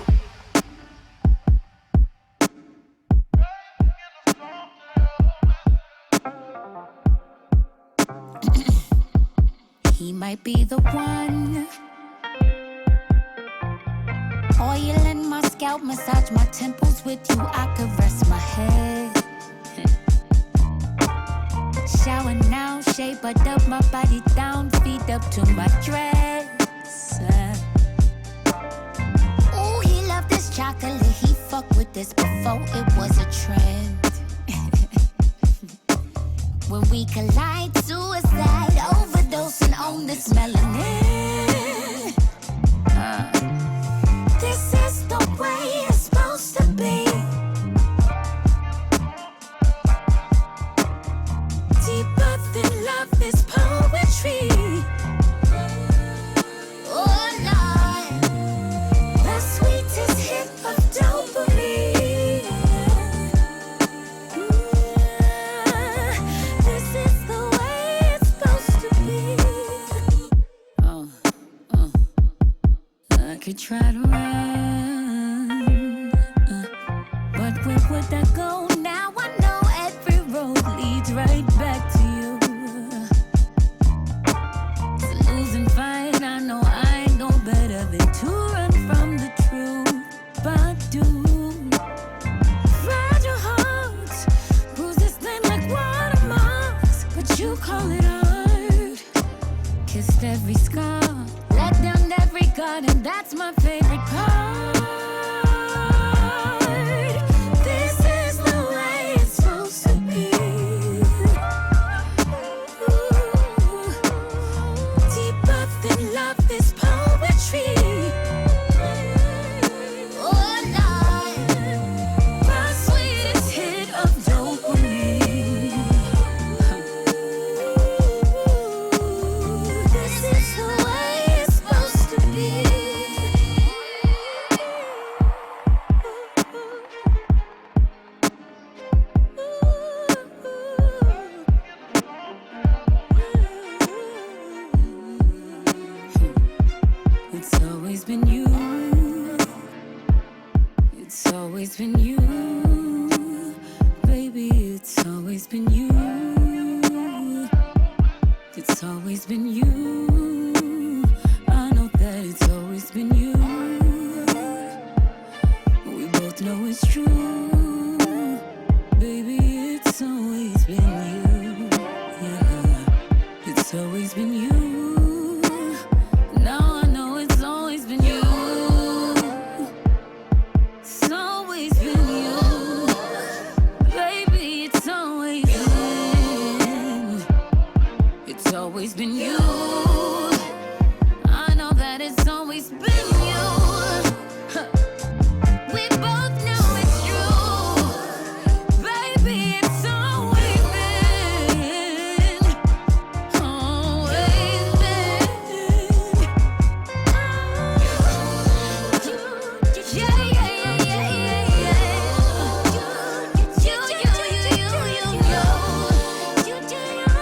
He might be the one. Oil in my scalp, massage my temples with you. I could rest my head. Shower now, shade, but up my body down, feet up to my dress. Ooh, he loved this chocolate. He fucked with this before it was a trend. When we collide, suicide, overdosing on this melanin. This is the way it's supposed to be. Deeper than love is poetry. Oh Lord, the sweetest hit of dopamine. This is the way it's supposed to be. I could try to run, but where would I go now? I know every road leads right back to you. It's a losing fight. I know I ain't no better than to run from the truth, but do fragile hearts bruise this thing like watermarks, but you call it art. Kissed every scar, let down every guard, and that's my favorite part. This is the way it's supposed to be. Deeper than love is poetry. Oh Lord, my sweetest hit of dopamine. This is the way it's supposed to be. It's always been you. It's always been you. Baby, it's always been you. It's always been you. I know that it's always been you. We both know it's true. Baby, It's always been you. Now I know it's always been you. It's always been you. Baby, it's always been. It's always been you. I know that it's always been you. We both know it's true. Baby, it's always been. Always been. Yeah, yeah, yeah, yeah, yeah. You.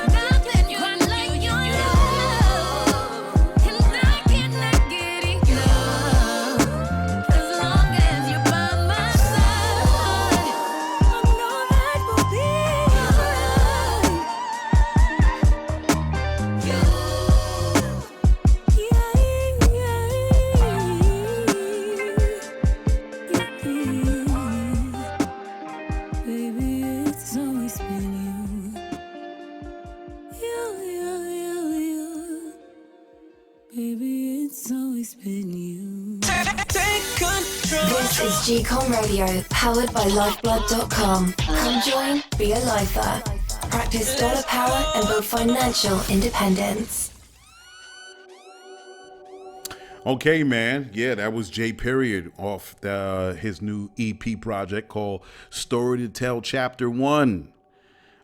Nothing quite like you know. And I cannot get enough. As long as you're by my side, I know that we'll be alright. Baby, it's always been you. You. Baby, it's always been you. Take control. This is GCOM Radio, powered by Lyfeblood.com. Come join, be a Lyfer. Practice dollar power and build financial independence. Okay, man. Yeah, that was J Period off his new EP project called Story to Tell Chapter 1.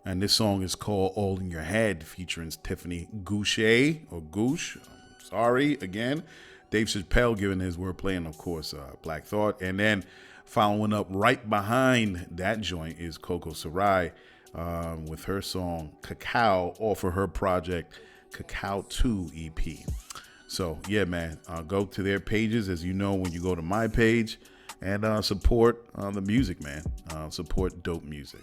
And this song is called All in Your Head, featuring Tiffany Goucher, or Goosh. Sorry, again. Dave Chappelle giving his wordplay, and of course, Black Thought. And then following up right behind that joint is Coco Sarai with her song Cacao off of her project Cacao 2 EP. So, yeah, man, go to their pages, as you know, when you go to my page, and support the music, man. Support dope music.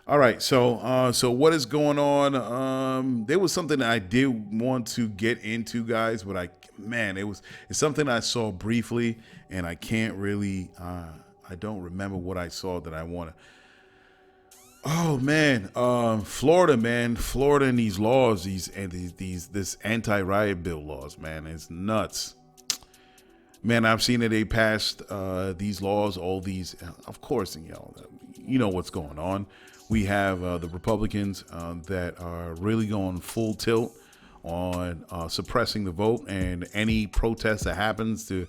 All right, so what is going on? There was something that I did want to get into, guys, but it's something I saw briefly, and I can't really, I don't remember what I saw that I want to. Oh man, Florida, and these laws, this anti-riot bill laws, man, it's nuts. Man, I've seen that they passed these laws, all these, of course, you know what's going on. We have the Republicans that are really going full tilt on suppressing the vote, and any protest that happens to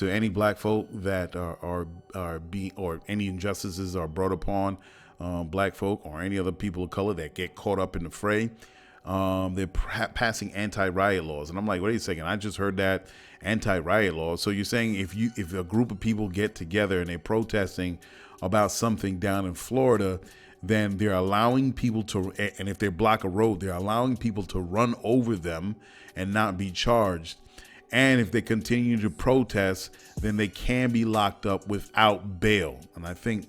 any black folk that are being, or any injustices are brought upon black folk or any other people of color that get caught up in the fray, they're passing anti-riot laws. And I'm like, wait a second, I just heard that anti-riot laws. So you're saying if a group of people get together and they're protesting about something down in Florida, then they're allowing people to, and if they block a road, they're allowing people to run over them and not be charged. And if they continue to protest, then they can be locked up without bail. And I think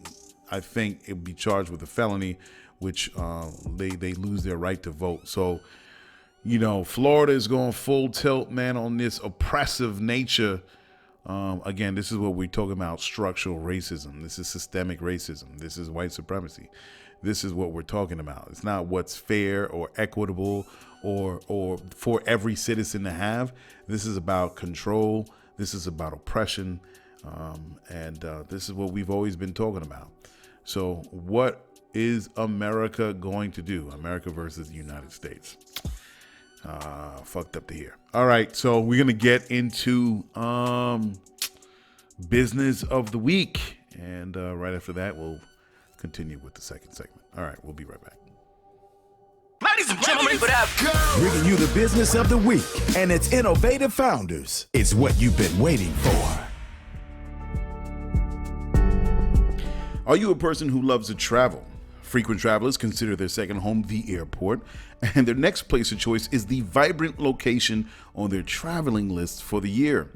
it'd be charged with a felony, which they lose their right to vote. So, Florida is going full tilt, man, on this oppressive nature. Again, this is what we're talking about: structural racism. This is systemic racism. This is white supremacy. This is what we're talking about. It's not what's fair or equitable or for every citizen to have. This is about control. This is about oppression. And this is what we've always been talking about. So what is America going to do? America versus the United States. Fucked up to hear. All right, so we're going to get into business of the week. And right after that, we'll continue with the second segment. All right, we'll be right back. Ladies and gentlemen, Bringing you the business of the week and its innovative founders. It's what you've been waiting for. Are you a person who loves to travel? Frequent travelers consider their second home the airport, and their next place of choice is the vibrant location on their traveling list for the year.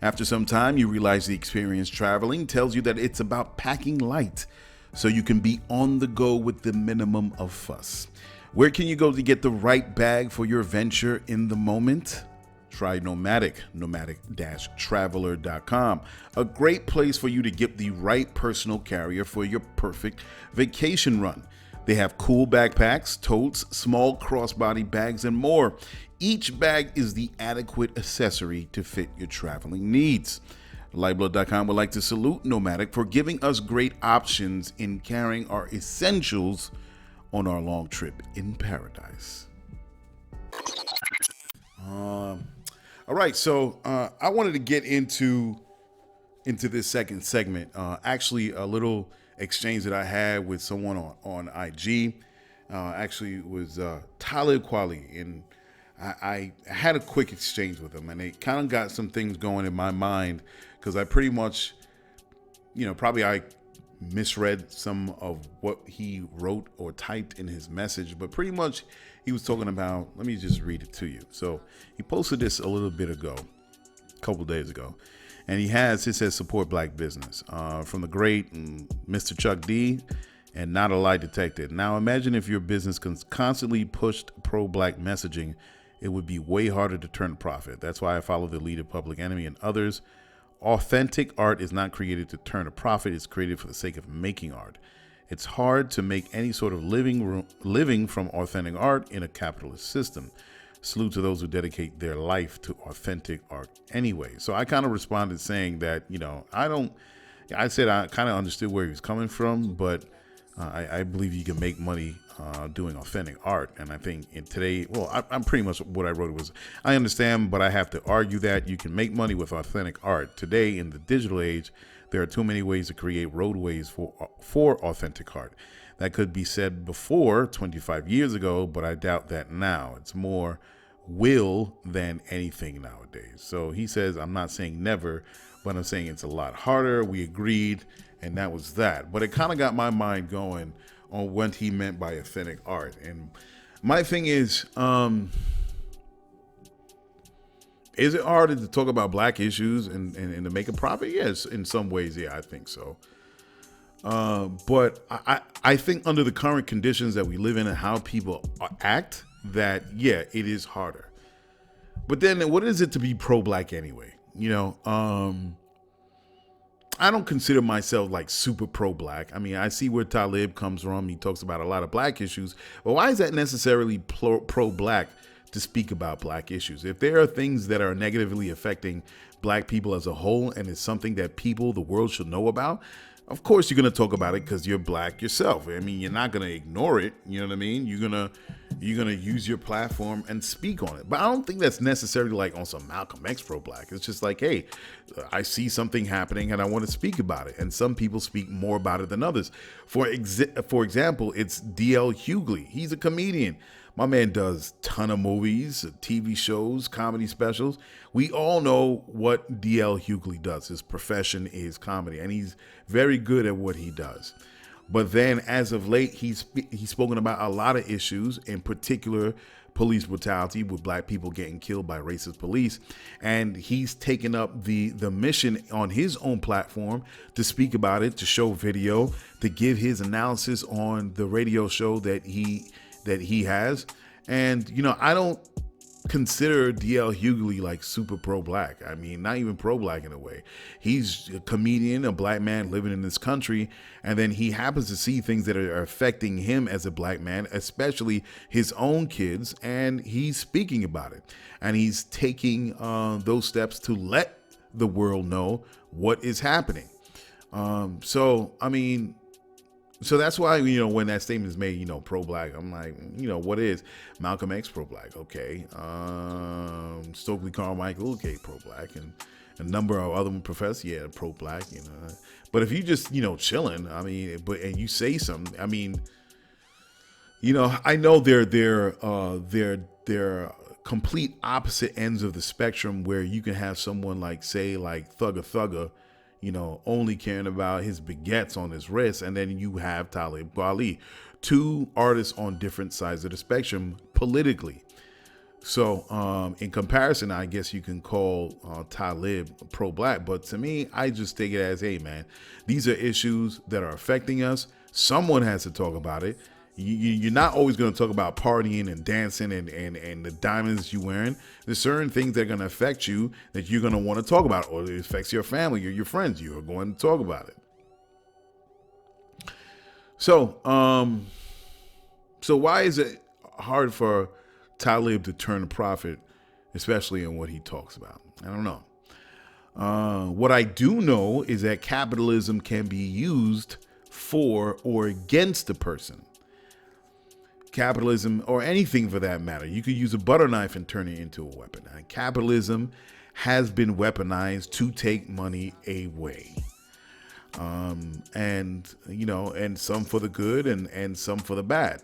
After some time, you realize the experience traveling tells you that it's about packing light, so you can be on the go with the minimum of fuss. Where can you go to get the right bag for your venture in the moment? Try Nomadic, nomadic-traveler.com. A great place for you to get the right personal carrier for your perfect vacation run. They have cool backpacks, totes, small crossbody bags, and more. Each bag is the adequate accessory to fit your traveling needs. Lyfeblood.com would like to salute Nomadic for giving us great options in carrying our essentials on our long trip in paradise. All right, so I wanted to get into this second segment. Actually, a little exchange that I had with someone on IG. Actually, it was Talib Kweli, and I had a quick exchange with him, and it kind of got some things going in my mind because I pretty much, probably I misread some of what he wrote or typed in his message, but pretty much he was talking about, let me just read it to you. So he posted this a little bit ago, a couple days ago, and it says support black business from the great Mr. Chuck D and Not a Lie Detected. Now imagine if your business constantly pushed pro-black messaging, it would be way harder to turn a profit. That's why I follow the leader, Public Enemy, and others. Authentic art is not created to turn a profit. It's created for the sake of making art. It's hard to make any sort of living from authentic art in a capitalist system. Salute to those who dedicate their life to authentic art anyway. So I kind of responded saying that, I said I kind of understood where he was coming from, but I believe you can make money doing authentic art. And I think I'm pretty much what I wrote was, I understand, but I have to argue that you can make money with authentic art. Today, in the digital age, there are too many ways to create roadways for authentic art. That could be said before 25 years ago, but I doubt that now. It's more will than anything nowadays. So he says, I'm not saying never, but I'm saying it's a lot harder. We agreed, and that was that. But it kind of got my mind going on what he meant by authentic art. And my thing is it harder to talk about black issues and to make a profit? Yes, in some ways, yeah, I think so. But I think under the current conditions that we live in and how people act, that, yeah, it is harder. But then what is it to be pro-black anyway? I don't consider myself like super pro-black. I mean, I see where Talib comes from. He talks about a lot of black issues. But why is that necessarily pro-black to speak about black issues? If there are things that are negatively affecting black people as a whole and it's something that the world should know about, of course you're going to talk about it because you're black yourself. I mean, you're not going to ignore it. You know what I mean? You're going to use your platform and speak on it. But I don't think that's necessarily like on some Malcolm X pro-black. It's just like, hey, I see something happening and I want to speak about it. And some people speak more about it than others. For example, it's D.L. Hughley. He's a comedian. My man does a ton of movies, TV shows, comedy specials. We all know what D.L. Hughley does. His profession is comedy, and he's very good at what he does. But then, as of late, he's spoken about a lot of issues, in particular police brutality with black people getting killed by racist police. And he's taken up the mission on his own platform to speak about it, to show video, to give his analysis on the radio show that he has. And, I don't consider D.L. Hughley like super pro-black. I mean, not even pro-black in a way. He's a comedian, a black man living in this country, and then he happens to see things that are affecting him as a black man, especially his own kids, and he's speaking about it. And he's taking those steps to let the world know what is happening. So that's why, when that statement is made, pro-black, I'm like, what is Malcolm X pro-black? Okay. Stokely Carmichael, okay, pro-black. And a number of other professors, yeah, pro-black, But if you just, chilling, I mean, and you say something, I mean, I know they're complete opposite ends of the spectrum where you can have someone like, say, like Thugger, only caring about his baguettes on his wrist. And then you have Talib Kweli, two artists on different sides of the spectrum politically. So in comparison, I guess you can call Talib pro-black. But to me, I just take it as, hey, man, these are issues that are affecting us. Someone has to talk about it. You're not always going to talk about partying and dancing and the diamonds you're wearing. There's certain things that are going to affect you that you're going to want to talk about, or it affects your family or your friends. You are going to talk about it. So, So why is it hard for Talib to turn a profit, especially in what he talks about? I don't know. What I do know is that capitalism can be used for or against a person. Capitalism, or anything for that matter. You could use a butter knife and turn it into a weapon. And capitalism has been weaponized to take money away. And some for the good and some for the bad.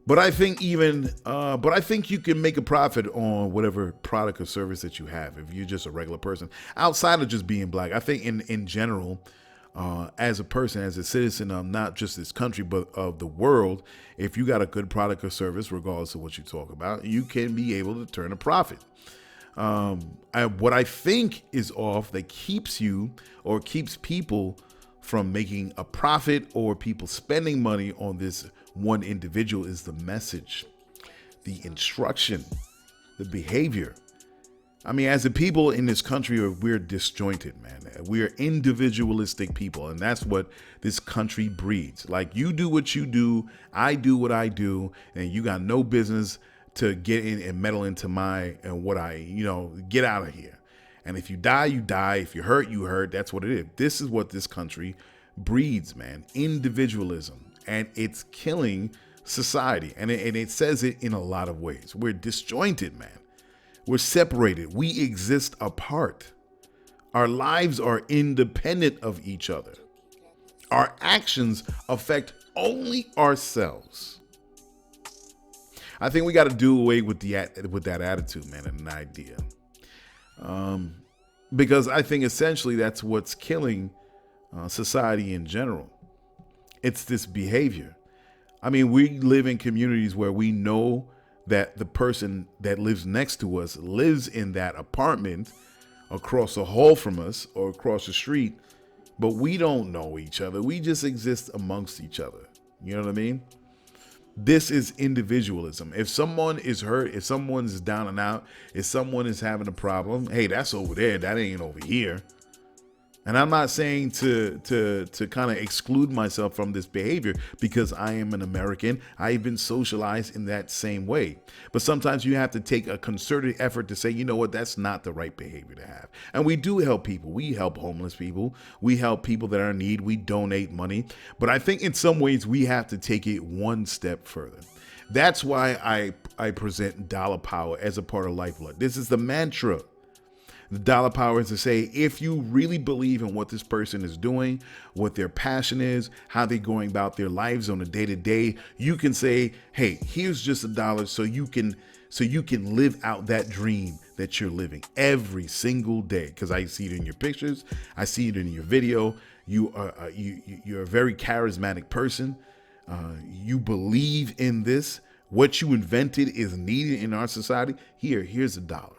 But I think you can make a profit on whatever product or service that you have if you're just a regular person. Outside of just being black, I think in general, as a person, as a citizen of not just this country, but of the world, if you got a good product or service, regardless of what you talk about, you can be able to turn a profit. What I think is off that keeps you or keeps people from making a profit or people spending money on this one individual is the message, the instruction, the behavior. I mean, as a people in this country, we're disjointed, man. We're individualistic people, and that's what this country breeds. Like, you do what you do, I do what I do, and you got no business to get in and meddle into get out of here. And if you die, you die. If you hurt, you hurt. That's what it is. This is what this country breeds, man. Individualism. And it's killing society. And it says it in a lot of ways. We're disjointed, man. We're separated. We exist apart. Our lives are independent of each other. Our actions affect only ourselves. I think we got to do away with that attitude, man, and an idea. Because I think essentially that's what's killing society in general. It's this behavior. I mean, we live in communities where we know that the person that lives next to us lives in that apartment across the hall from us or across the street, but we don't know each other. We just exist amongst each other. You know what I mean? This is individualism. If someone is hurt, if someone is down and out, if someone is having a problem, hey, that's over there. That ain't over here. And I'm not saying to kind of exclude myself from this behavior because I am an American. I've been socialized in that same way. But sometimes you have to take a concerted effort to say, you know what, that's not the right behavior to have. And we do help people. We help homeless people. We help people that are in need. We donate money. But I think in some ways we have to take it one step further. That's why I present dollar power as a part of Lyfeblood. This is the mantra. The dollar power is to say, if you really believe in what this person is doing, what their passion is, how they're going about their lives on a day-to-day, you can say, hey, here's just $1 so you can live out that dream that you're living every single day. Because I see it in your pictures, I see it in your video. You're a very charismatic person. You believe in this. What you invented is needed in our society. Here's $1.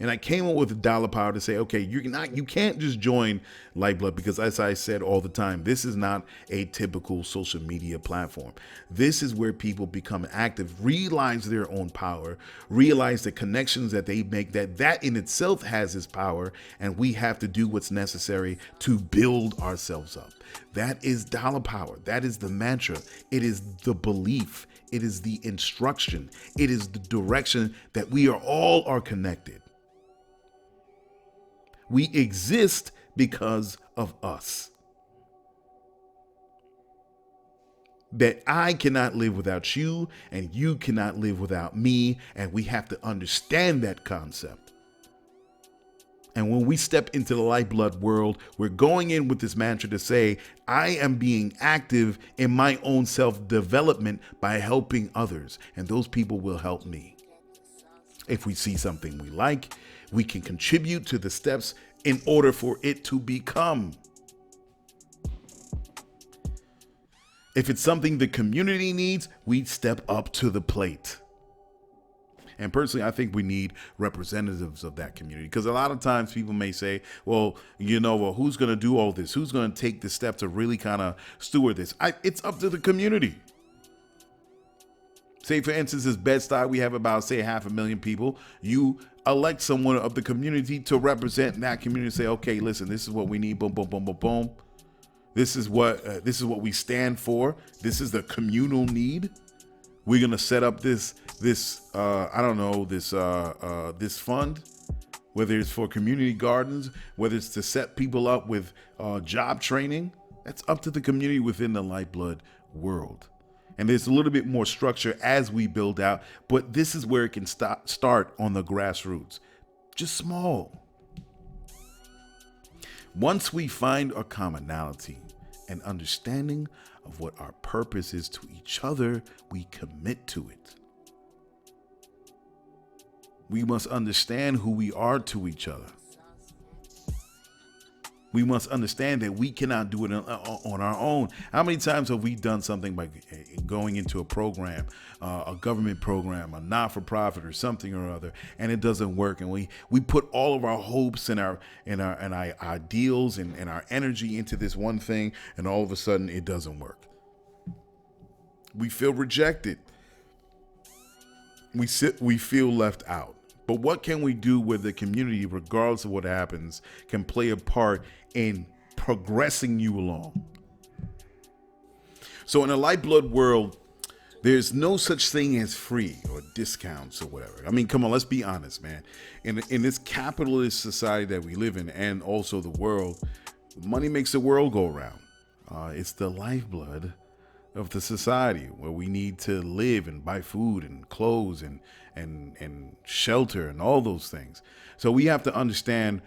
And I came up with dollar power to say, okay, you can't just join Lyfeblood because, as I said all the time, this is not a typical social media platform. This is where people become active, realize their own power, realize the connections that they make, that in itself has its power, and we have to do what's necessary to build ourselves up. That is dollar power. That is the mantra. It is the belief. It is the instruction. It is the direction that we all are connected. We exist because of us. That I cannot live without you and you cannot live without me, and we have to understand that concept. And when we step into the Lyfeblood world, we're going in with this mantra to say, I am being active in my own self-development by helping others, and those people will help me. If we see something we like, we can contribute to the steps in order for it to become. If it's something the community needs, we step up to the plate. And personally, I think we need representatives of that community, because a lot of times people may say, well, who's going to do all this? Who's going to take the step to really kind of steward this? It's up to the community. Say, for instance, this Bed-Stuy, we have about, say, 500,000 people. You elect someone of the community to represent that community. Say, okay, listen, this is what we need. Boom, boom, boom, boom, boom. This is what we stand for. This is the communal need. We're gonna set up this fund, whether it's for community gardens, whether it's to set people up with job training. That's up to the community within the Lyfeblood world. And there's a little bit more structure as we build out, but this is where it can start on the grassroots, just small. Once we find a commonality and understanding of what our purpose is to each other, we commit to it. We must understand who we are to each other. We must understand that we cannot do it on our own. How many times have we done something by going into a program, a government program, a not-for-profit or something or other, and it doesn't work, and we put all of our hopes and our ideals and our energy into this one thing, and all of a sudden it doesn't work. We feel rejected. We feel left out. But what can we do where the community, regardless of what happens, can play a part in progressing you along? So in a Lyfeblood world, there's no such thing as free or discounts or whatever. I mean, come on, let's be honest, man. In this capitalist society that we live in, and also the world, money makes the world go around. It's the lifeblood of the society where we need to live and buy food and clothes and shelter and all those things. So we have to understand,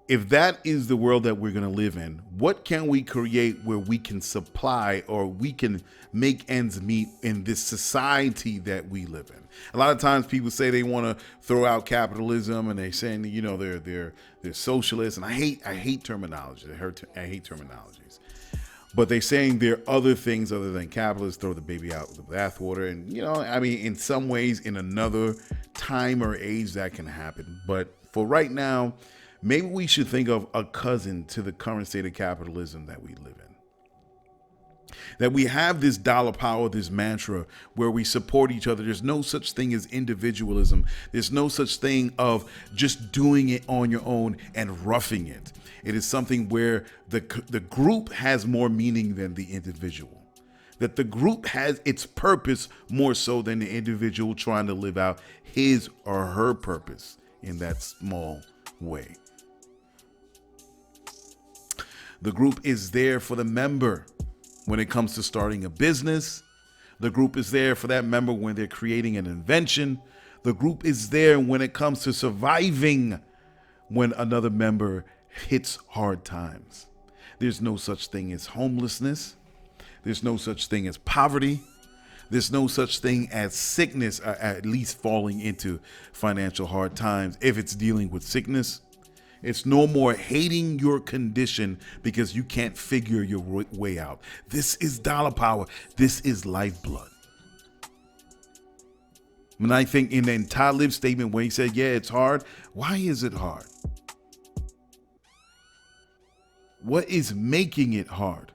if that is the world that we're going to live in, what can we create where we can supply or we can make ends meet in this society that we live in? A lot of times people say they want to throw out capitalism, and they're saying, you know, they're socialists, and I hate terminology. I hate terminologies. But they're saying there are other things other than capitalists, throw the baby out with the bathwater. And, you know, I mean, in some ways, in another time or age, that can happen. But for right now, maybe we should think of a cousin to the current state of capitalism that we live in. That we have this dollar power, this mantra where we support each other. There's no such thing as individualism. There's no such thing of just doing it on your own and roughing it. It is something where the group has more meaning than the individual. That the group has its purpose more so than the individual trying to live out his or her purpose in that small way. The group is there for the member when it comes to starting a business. The group is there for that member when they're creating an invention. The group is there when it comes to surviving when another member hits hard times. There's no such thing as homelessness. There's no such thing as poverty. There's no such thing as sickness, at least falling into financial hard times. If it's dealing with sickness, it's no more hating your condition because you can't figure your way out. This is dollar power. This is lifeblood. When I think in Talib's statement where he said, yeah, it's hard. Why is it hard? What is making it hard?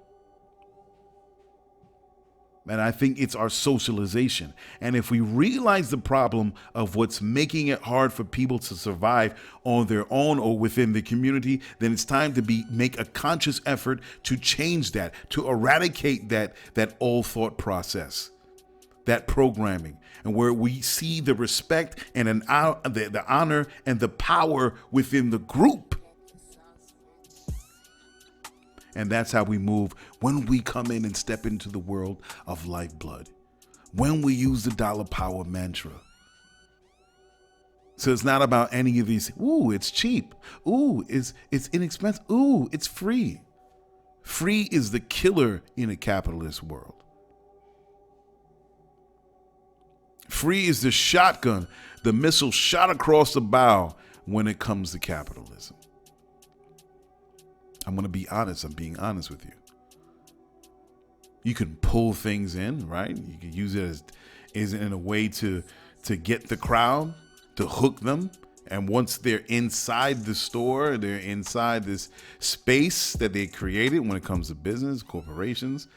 And I think it's our socialization. And if we realize the problem of what's making it hard for people to survive on their own or within the community, then it's time to make a conscious effort to change that, to eradicate that old thought process, that programming, and where we see the respect and the honor and the power within the group. And that's how we move when we come in and step into the world of lifeblood. When we use the dollar power mantra. So it's not about any of these, ooh, it's cheap. Ooh, it's inexpensive. Ooh, it's free. Free is the killer in a capitalist world. Free is the shotgun, the missile shot across the bow when it comes to capitalism. I'm going to be honest. I'm being honest with you. You can pull things in, right? You can use it as in a way to get the crowd, to hook them. And once they're inside the store, they're inside this space that they created when it comes to business, corporations,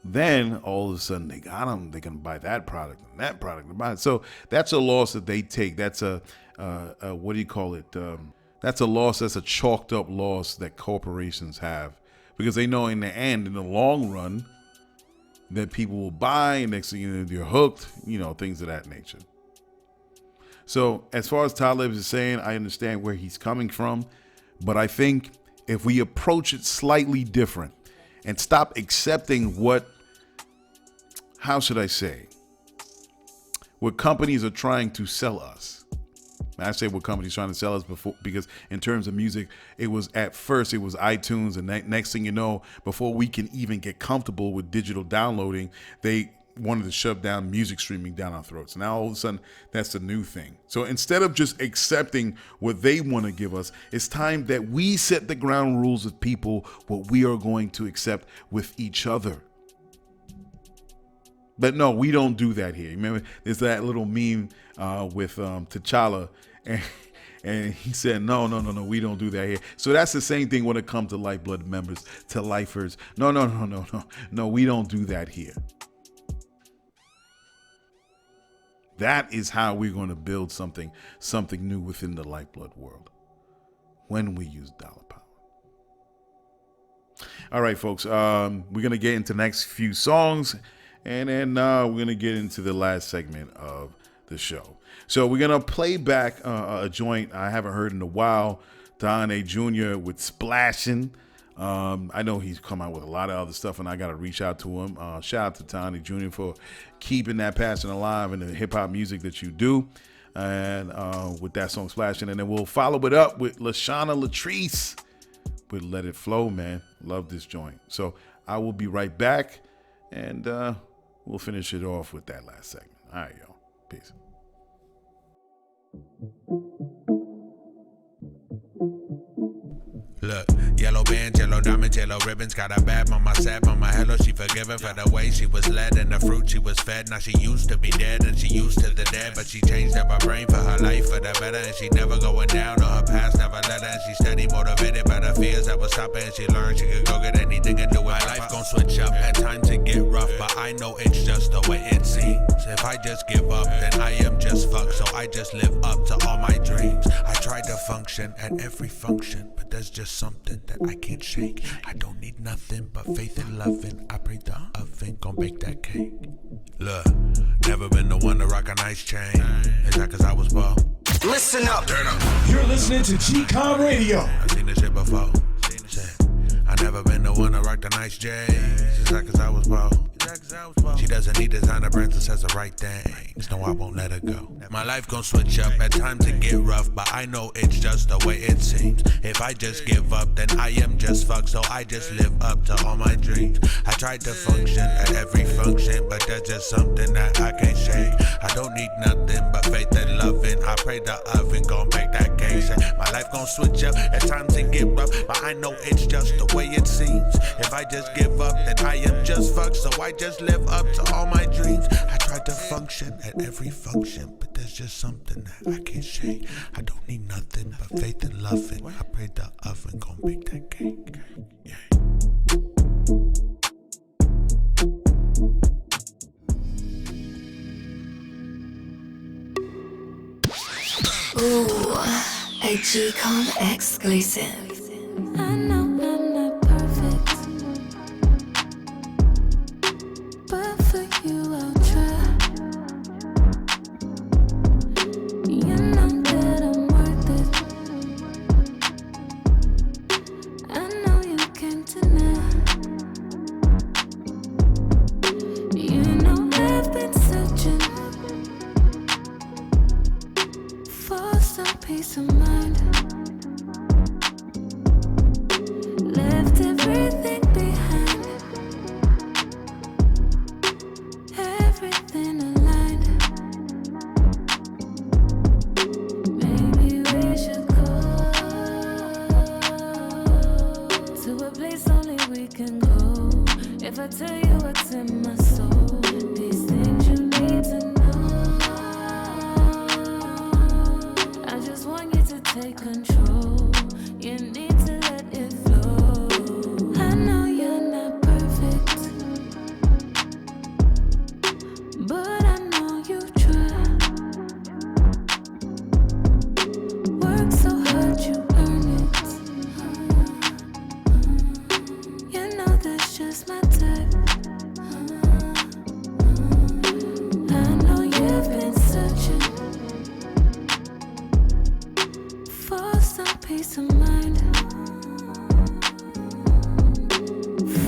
then all of a sudden they got them. They can buy that product and that product and buy it. So that's a loss that they take. That's a what do you call it? That's a loss. That's a chalked up loss that corporations have, because they know in the end, in the long run, that people will buy, and next thing you know, you're hooked, you know, things of that nature. So as far as Talib is saying, I understand where he's coming from, but I think if we approach it slightly different and stop accepting what companies are trying to sell us. I say what companies trying to sell us before, because in terms of music, it was at first it was iTunes, and next thing you know, before we can even get comfortable with digital downloading, they wanted to shove down music streaming down our throats. Now all of a sudden, that's a new thing. So instead of just accepting what they want to give us, it's time that we set the ground rules of people, what we are going to accept with each other. But no, we don't do that here. Remember, there's that little meme with T'Challa, and he said, no, we don't do that here. So that's the same thing when it comes to Lyfeblood members, to lifers. No, we don't do that here. That is how we're going to build something new within the Lyfeblood world, when we use dollar power. All right, folks, we're going to get into the next few songs. And then we're going to get into the last segment of the show. So we're going to play back a joint I haven't heard in a while. Don Jr. with Splashin'. I know he's come out with a lot of other stuff, and I got to reach out to him. Shout out to Don Jr. for keeping that passion alive in the hip-hop music that you do. And with that song Splashin'. And then we'll follow it up with Lashana Latrice with Let It Flow, man. Love this joint. So I will be right back. And we'll finish it off with that last segment. All right, y'all. Peace. Look, yellow bands, yellow diamonds, yellow ribbons. Got a bad mama, sad mama, hello, she forgiven for the way she was led and the fruit she was fed. Now she used to be dead and she used to the dead, but she changed up her brain for her life for the better. And she never going down, or her past never let her. And she steady motivated by the fears that was stopping. And she learned she could go get anything and do it. My life gon' switch up at times it get rough, but I know it's just the way it seems. If I just give up, then I am just fucked. So I just live up to all my dreams. I try to function at every function, but there's just something that I can't shake. I don't need nothing but faith and loving. I pray the oven gon' bake that cake. Look, never been the one to rock a nice chain. Is that cause I was bald? Listen up. Turn up. You're listening to GCOM Radio. I seen this shit before. I never been the one to rock the nice J's. Is that cause I was bald? She doesn't need designer brands that says the right things. No, I won't let her go. My life gon' switch up at times it get rough, but I know it's just the way it seems. If I just give up, then I am just fucked. So I just live up to all my dreams. I tried to function at every function, but there's just something that I can't shake. I don't need nothing but faith and loving. I pray the oven gon' bake that cake. My life gon' switch up at times it get rough, but I know it's just the way it seems. If I just give up, then I am just fucked. So I just live up to all my dreams. I try to function at every function, but there's just something that I can't shake. I don't need nothing but faith and loving. I pray the oven gon' bake that cake. Yeah. Ooh, a GCOM exclusive. I know I'm not perfect, but for you I'll try. You know that I'm worth it. I know you can't deny. You know I've been searching for some peace of mind. Left everything behind, everything aligned. Maybe we should go to a place only we can go. If I tell you what's in my soul, these things you need to know. I just want you to take control. You need to let it flow. I know you're not perfect, but I know you try. Work so hard you earn it. You know that's just my type. peace of mind.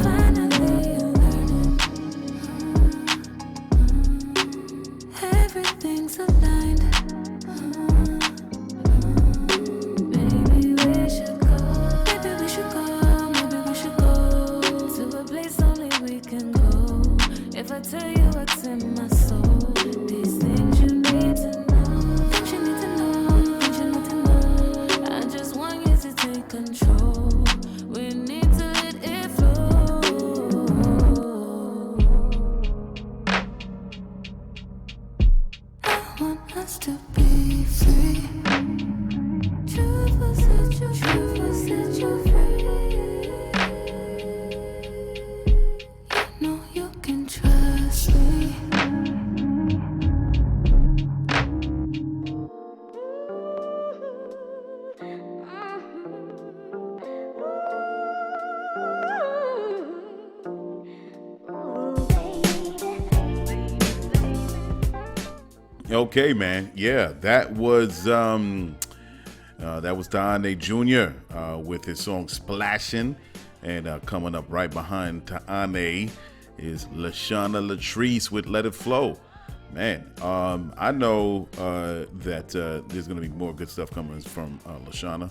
Finally you're learning. Everything's aligned. Maybe we should go. Maybe we should go. Maybe we should go to a place only we can go. If I tell you what's in my soul, these things you need to know. Things you need to know. Things you need to know. I just want you to take control. We need to let it flow. I want us to be free. Truth will set you free. Truth will set you free. You know you can trust me. Okay, man. Yeah, that was Dane Jr. With his song "Splashin'," and coming up right behind Dane is Lashana Latrice with "Let It Flow." Man, I know that there's gonna be more good stuff coming from Lashana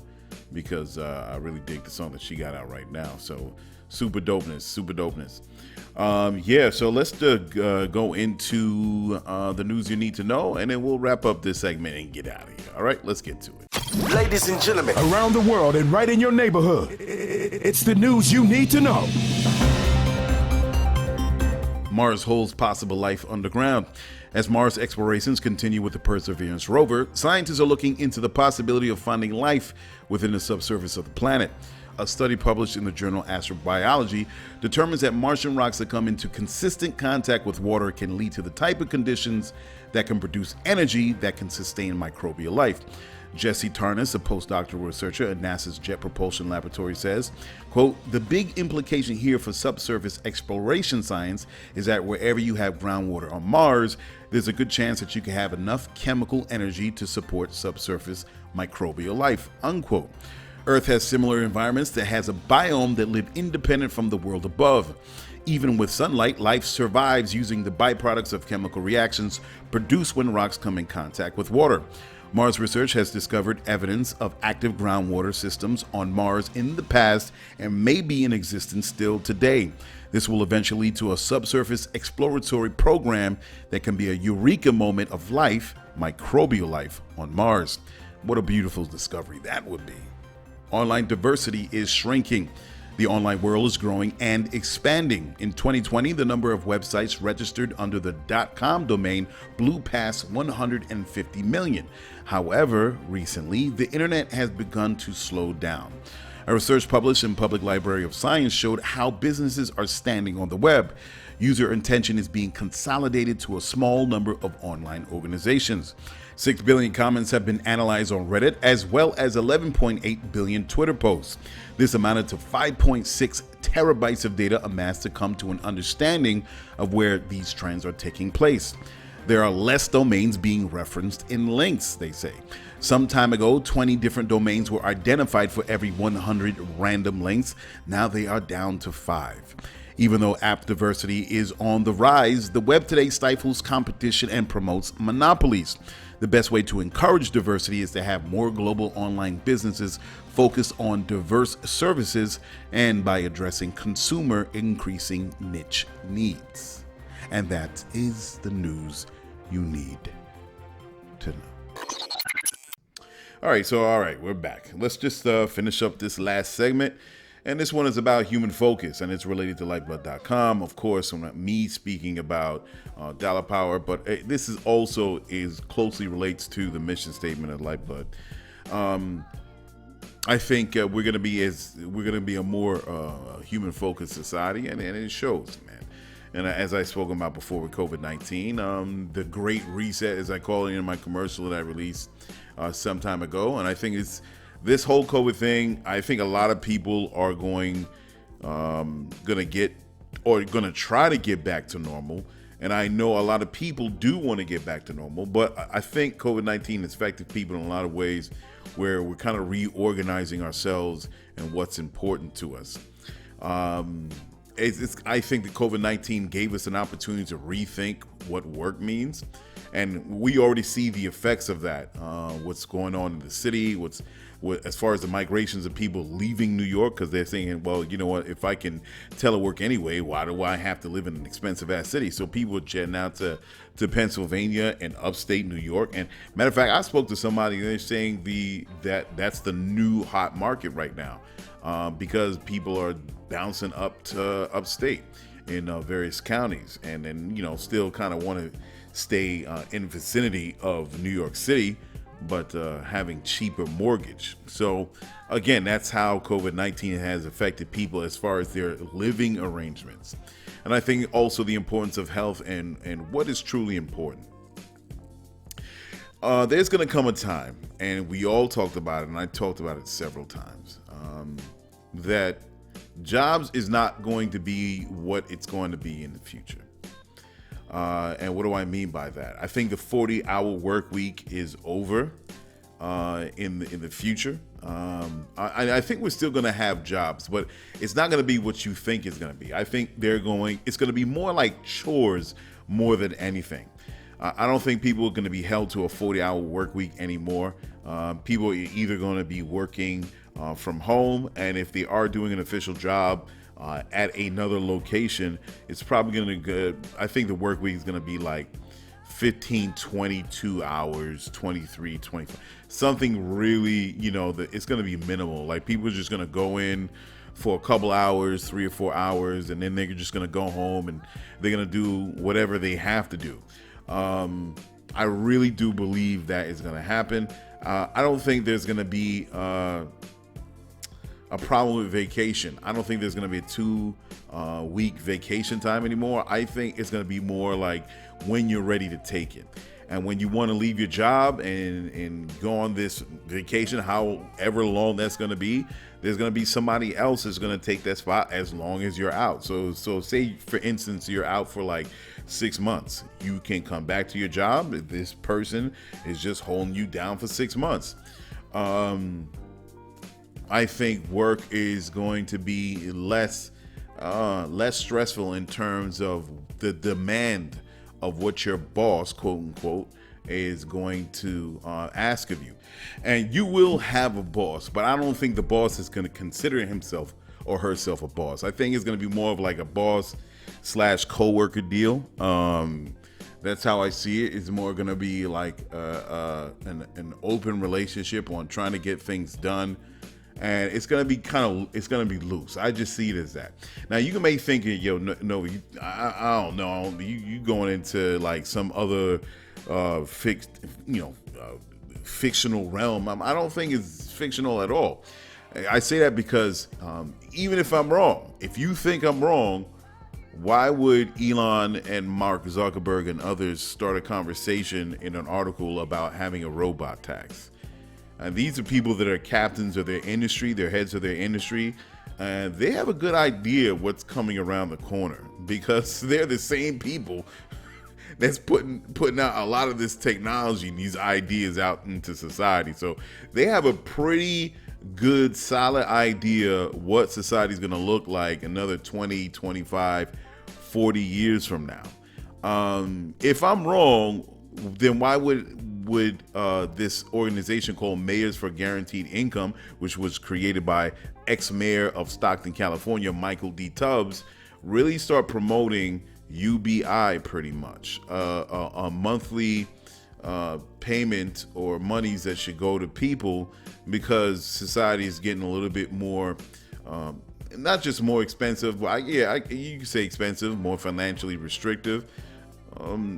because I really dig the song that she got out right now. So super dopeness. Yeah, so let's go into the news you need to know, and then we'll wrap up this segment and get out of here. All right, let's get to it. Ladies and gentlemen, Around the world and right in your neighborhood, it's the news you need to know. Mars holds possible life underground. As Mars explorations continue with the Perseverance rover, scientists are looking into the possibility of finding life within the subsurface of the planet. A study published in the journal Astrobiology determines that Martian rocks that come into consistent contact with water can lead to the type of conditions that can produce energy that can sustain microbial life. Jesse Tarnas, a postdoctoral researcher at NASA's Jet Propulsion Laboratory, says, quote, "The big implication here for subsurface exploration science is that wherever you have groundwater on Mars, there's a good chance that you can have enough chemical energy to support subsurface microbial life," unquote. Earth has similar environments that has a biome that live independent from the world above. Even with sunlight, life survives using the byproducts of chemical reactions produced when rocks come in contact with water. Mars research has discovered evidence of active groundwater systems on Mars in the past and may be in existence still today. This will eventually lead to a subsurface exploratory program that can be a eureka moment of life, microbial life, on Mars. What a beautiful discovery that would be. Online diversity is shrinking. The online world is growing and expanding. In 2020, the number of websites registered under the .com domain blew past 150 million. However, recently, the internet has begun to slow down. A research published in Public Library of Science showed how businesses are standing on the web. User attention is being consolidated to a small number of online organizations. 6 billion comments have been analyzed on Reddit, as well as 11.8 billion Twitter posts. This amounted to 5.6 terabytes of data amassed to come to an understanding of where these trends are taking place. There are less domains being referenced in links, they say. Some time ago, 20 different domains were identified for every 100 random links. Now they are down to 5. Even though app diversity is on the rise, the web today stifles competition and promotes monopolies. The best way to encourage diversity is to have more global online businesses focus on diverse services and by addressing consumer increasing niche needs. And that is the news you need to know. All right, we're back. Let's just finish up this last segment. And this one is about human focus, and it's related to Lyfeblood.com. Of course, me speaking about dollar power, but this is also closely relates to the mission statement of Lyfeblood. I think we're gonna be a more human focused society, and it shows, man. And as I spoke about before with COVID-19, the Great Reset, as I call it in my commercial that I released some time ago, and I think it's. This whole COVID thing, I think a lot of people are gonna try to get back to normal, And I know a lot of people do want to get back to normal, but I think COVID-19 has affected people in a lot of ways where we're kind of reorganizing ourselves and what's important to us. I think that COVID-19 gave us an opportunity to rethink what work means. And we already see the effects of that. What's going on in the city, as far as the migrations of people leaving New York, because they're saying, well, you know what, if I can telework anyway, why do I have to live in an expensive ass city? So people are jetting out to Pennsylvania and upstate New York. And matter of fact, I spoke to somebody, and they're saying that's the new hot market right now, because people are bouncing up to upstate in various counties, and then still kind of want to stay in the vicinity of New York City, but having cheaper mortgage. So again, that's how COVID-19 has affected people as far as their living arrangements. And I think also the importance of health and what is truly important. There's going to come a time, and we all talked about it, and I talked about it several times, that jobs is not going to be what it's going to be in the future. And what do I mean by that? I think the 40-hour work week is over in the future. I think we're still going to have jobs, but it's not going to be what you think it's going to be. I think it's going to be more like chores more than anything. I don't think people are going to be held to a 40-hour work week anymore. People are either going to be working from home, and if they are doing an official job at another location, it's probably going to I think the work week is going to be like 15, 22 hours, 23, 25, something really, it's going to be minimal. Like people are just going to go in for a couple hours, 3 or 4 hours, and then they're just going to go home and they're going to do whatever they have to do. I really do believe that is going to happen. I don't think there's going to be a problem with vacation. I don't think there's going to be a 2-week vacation time anymore. I think it's going to be more like when you're ready to take it. And when you want to leave your job and go on this vacation, however long that's going to be, there's going to be somebody else that's going to take that spot as long as you're out. So say, for instance, you're out for like 6 months. You can come back to your job. This person is just holding you down for 6 months. I think work is going to be less stressful in terms of the demand of what your boss, quote unquote, is going to ask of you. And you will have a boss, but I don't think the boss is going to consider himself or herself a boss. I think it's going to be more of like a boss / co-worker deal. That's how I see it. It's more going to be like an open relationship on trying to get things done. And it's gonna be loose. I just see it as that. Now you may think, I don't know, you going into like some other fictional realm. I don't think it's fictional at all. I say that because even if I'm wrong, if you think I'm wrong, why would Elon and Mark Zuckerberg and others start a conversation in an article about having a robot tax? And these are people that are captains of their industry, they're heads of their industry, and they have a good idea what's coming around the corner, because they're the same people that's putting out a lot of this technology and these ideas out into society. So they have a pretty good, solid idea what society's going to look like another 20, 25, 40 years from now. If I'm wrong, then why would this organization called Mayors for Guaranteed Income, which was created by ex-mayor of Stockton, California, Michael D. Tubbs, really start promoting UBI pretty much, a monthly payment or monies that should go to people, because society is getting a little bit more, not just more expensive, but you can say expensive, more financially restrictive.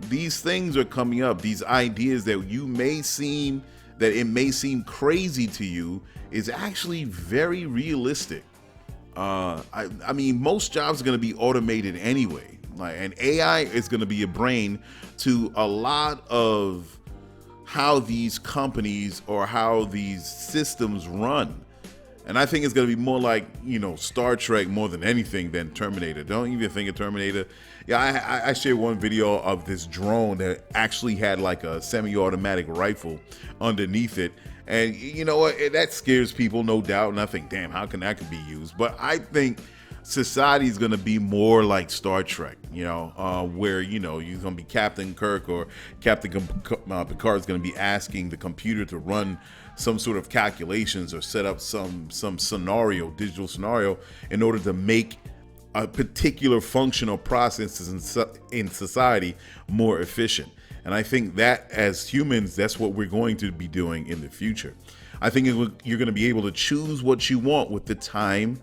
These things are coming up. These ideas that it may seem crazy to you is actually very realistic. I mean, most jobs are going to be automated anyway. And AI is going to be a brain to a lot of how these companies or how these systems run. And I think it's going to be more like, Star Trek more than anything than Terminator. Don't even think of Terminator. Yeah, I shared one video of this drone that actually had like a semi-automatic rifle underneath it. And you know what? That scares people, no doubt. And I think, damn, how can that be used? But I think society is going to be more like Star Trek, where, you're going to be Captain Kirk or Captain Picard is going to be asking the computer to run some sort of calculations or set up some digital scenario in order to make a particular functional processes in society more efficient. And I think that as humans, that's what we're going to be doing in the future. I think you're going to be able to choose what you want with the time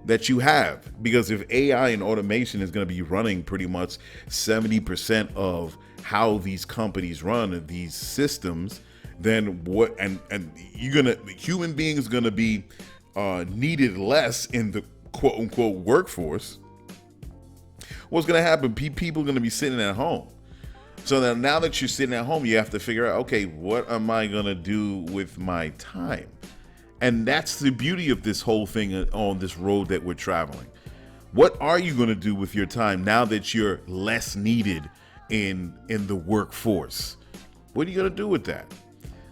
that you have, because if AI and automation is going to be running pretty much 70% of how these companies run these systems, then what? And human beings going to be needed less in the quote unquote workforce. What's going to happen? People are going to be sitting at home. So now that you're sitting at home, you have to figure out, okay, what am I going to do with my time? And that's the beauty of this whole thing on this road that we're traveling. What are you going to do with your time now that you're less needed in the workforce? What are you going to do with that?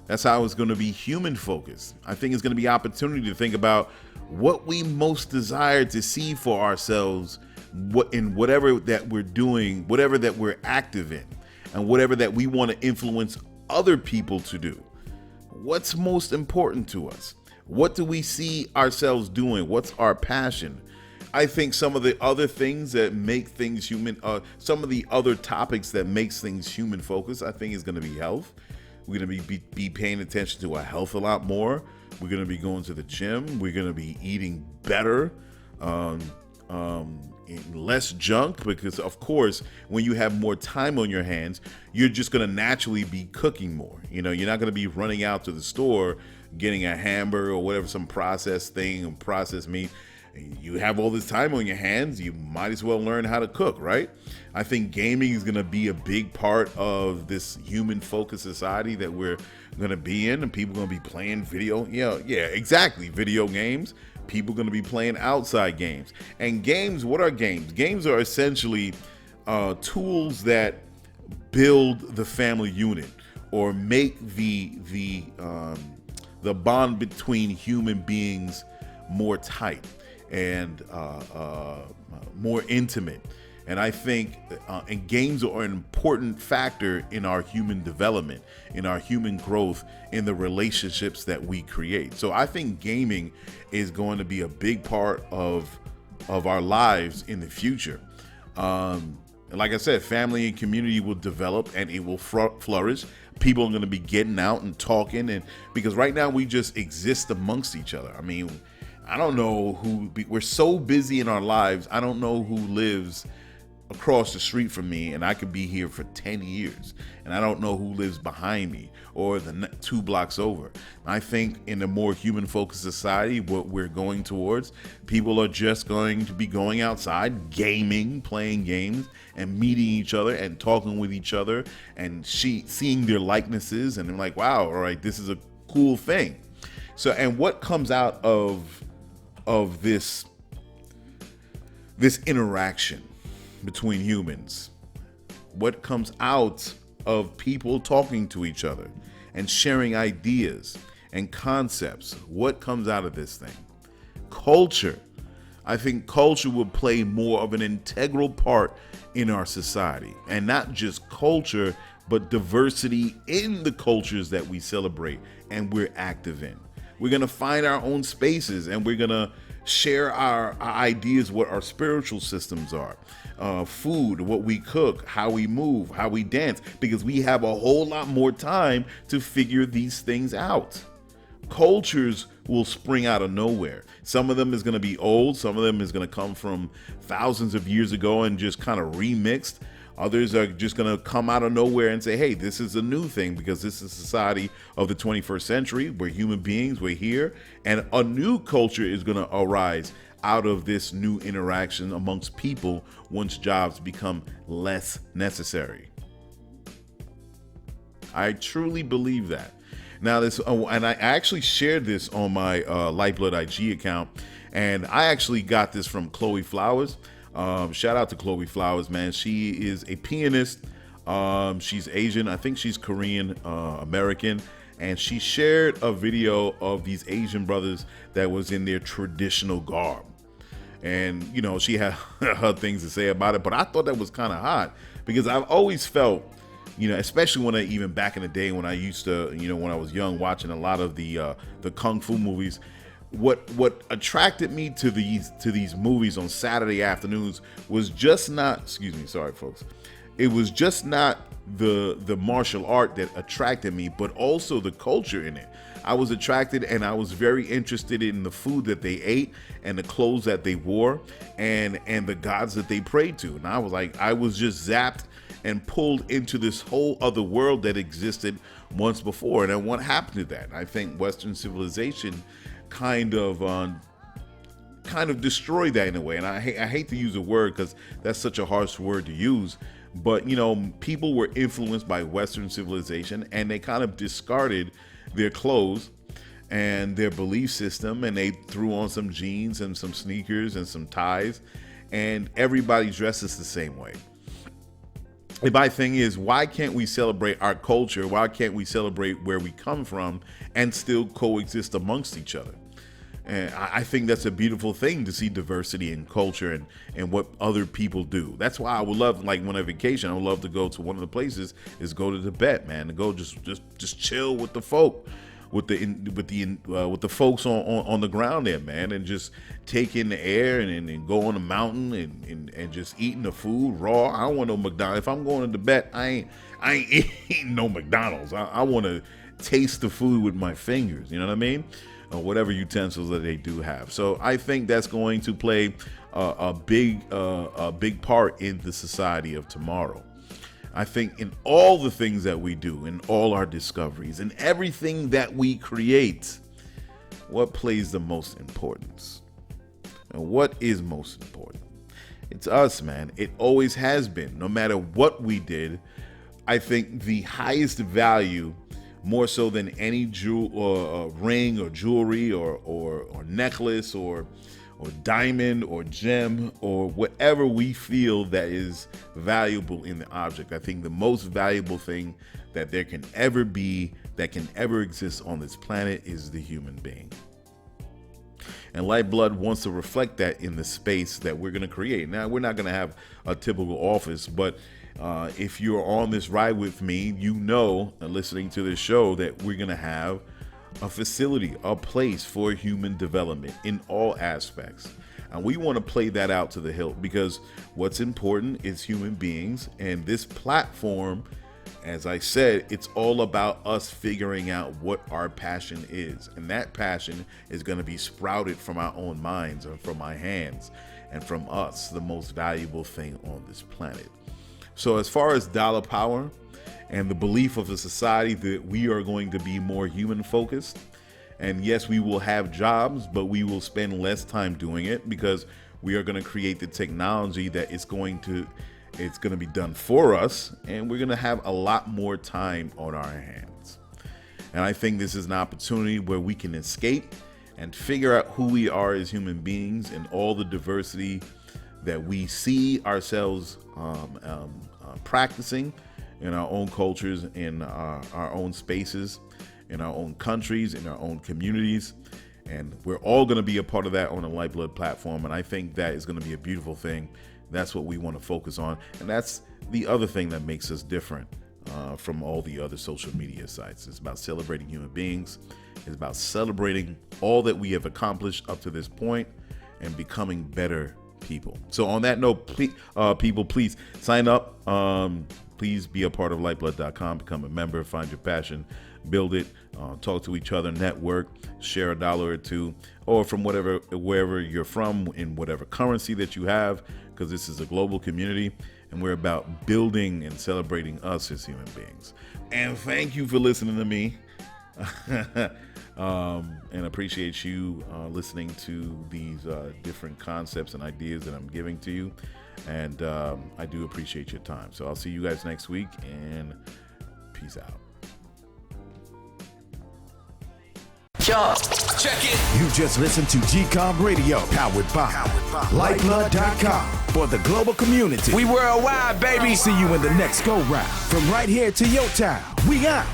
That's how it's going to be human focused. I think it's going to be opportunity to think about what we most desire to see for ourselves, whatever that we're doing, whatever that we're active in, and whatever that we want to influence other people to do. What's most important to us? What do we see ourselves doing? What's our passion? I think some of the other things that make things human, some of the other topics that makes things human focused, I think is going to be health. We're going to be paying attention to our health a lot more. We're going to be going to the gym. We're going to be eating better, less junk, because of course, when you have more time on your hands, you're just going to naturally be cooking more. You're not going to be running out to the store, getting a hamburger or whatever, some processed thing, and processed meat. You have all this time on your hands, you might as well learn how to cook, right? I think gaming is going to be a big part of this human-focused society that we're going to be in, and people are going to be playing video games. People are going to be playing outside games. And games, what are games? Games are essentially tools that build the family unit or make the bond between human beings more tight and more intimate. And I think and games are an important factor in our human development, in our human growth, in the relationships that we create. So I think gaming is going to be a big part of our lives in the future. And like I said, family and community will develop and it will flourish. People are going to be getting out and talking, and because right now we just exist amongst each other. I mean, I don't know we're so busy in our lives. I don't know who lives across the street from me, and I could be here for 10 years, and I don't know who lives behind me or the 2 blocks over. I think in a more human-focused society, what we're going towards, people are just going to be going outside, gaming, playing games, and meeting each other and talking with each other and seeing their likenesses, and they're like, wow, all right, this is a cool thing. So, and what comes out of this interaction between humans, what comes out of people talking to each other and sharing ideas and concepts, what comes out of this thing? Culture. I think culture will play more of an integral part in our society, and not just culture, but diversity in the cultures that we celebrate and we're active in. We're going to find our own spaces, and we're going to share our ideas, what our spiritual systems are, food, what we cook, how we move, how we dance, because we have a whole lot more time to figure these things out. Cultures will spring out of nowhere. Some of them is going to be old. Some of them is going to come from thousands of years ago and just kind of remixed. Others are just going to come out of nowhere and say, hey, this is a new thing, because this is society of the 21st century. We're human beings. We're here. And a new culture is going to arise out of this new interaction amongst people once jobs become less necessary. I truly believe that. Now this, and I actually shared this on my Lyfeblood IG account, and I actually got this from Chloe Flowers. Shout out to Chloe Flowers, man. She is a pianist. She's Asian. I think she's Korean American. And she shared a video of these Asian brothers that was in their traditional garb. And, you know, she had her things to say about it. But I thought that was kind of hot because I've always felt, you know, especially when even back in the day when I used to, you know, when I was young, watching a lot of the Kung Fu movies, what attracted me to these movies on Saturday afternoons was just not, excuse me, sorry folks, it was just not the martial art that attracted me, but also the culture in it. I was attracted and I was very interested in the food that they ate and the clothes that they wore and the gods that they prayed to. And I was just zapped and pulled into this whole other world that existed once before. And then what happened to that? I think Western civilization kind of destroyed that in a way. And I hate to use a word because that's such a harsh word to use. But, you know, people were influenced by Western civilization and they kind of discarded their clothes and their belief system, and they threw on some jeans and some sneakers and some ties, and everybody dresses the same way. The my thing is, why can't we celebrate our culture? Why can't we celebrate where we come from and still coexist amongst each other? And I think that's a beautiful thing to see diversity in culture and what other people do. That's why I would love, like when I vacation, I would love to go to one of the places is go to Tibet, man, to go just chill with the folk, with the folks on the ground there, man, and just take in the air and go on the mountain and just eating the food raw. I don't want no McDonald's. If I'm going to Tibet, I ain't eating no McDonald's. I want to taste the food with my fingers. You know what I mean? Or whatever utensils that they do have. So I think that's going to play a big part in the society of tomorrow. I think in all the things that we do, in all our discoveries, in everything that we create, what plays the most importance? And what is most important? It's us, man. It always has been. No matter what we did, I think the highest value, more so than any ring or jewelry or necklace or diamond or gem or whatever we feel that is valuable in the object. I think the most valuable thing that there can ever be, that can ever exist on this planet is the human being. And Lyfeblood wants to reflect that in the space that we're going to create. Now, we're not going to have a typical office, but if you're on this ride with me, you know, listening to this show, that we're going to have a facility, a place for human development in all aspects. And we want to play that out to the hilt because what's important is human beings. And this platform, as I said, it's all about us figuring out what our passion is. And that passion is going to be sprouted from our own minds and from our hands and from us, the most valuable thing on this planet. So as far as dollar power and the belief of the society that we are going to be more human focused, and yes, we will have jobs, but we will spend less time doing it because we are going to create the technology that it's going to be done for us, and we're going to have a lot more time on our hands. And I think this is an opportunity where we can escape and figure out who we are as human beings and all the diversity that we see ourselves practicing in our own cultures, in our own spaces, in our own countries, in our own communities. And we're all going to be a part of that on the Lyfeblood platform. And I think that is going to be a beautiful thing. That's what we want to focus on. And that's the other thing that makes us different from all the other social media sites. It's about celebrating human beings. It's about celebrating all that we have accomplished up to this point and becoming better people. So on that note, people, please sign up. Please be a part of Lyfeblood.com. Become a member. Find your passion. Build it. Talk to each other. Network. Share $1 or $2, or from wherever you're from, in whatever currency that you have, because this is a global community, and we're about building and celebrating us as human beings. And thank you for listening to me. And appreciate you listening to these different concepts and ideas that I'm giving to you. And I do appreciate your time. So I'll see you guys next week, and peace out. job. Check it. You just listened to GCOM Radio, powered by Lyfeblood.com for the global community. We worldwide, baby. See you in the next go-round. From right here to your town, we out.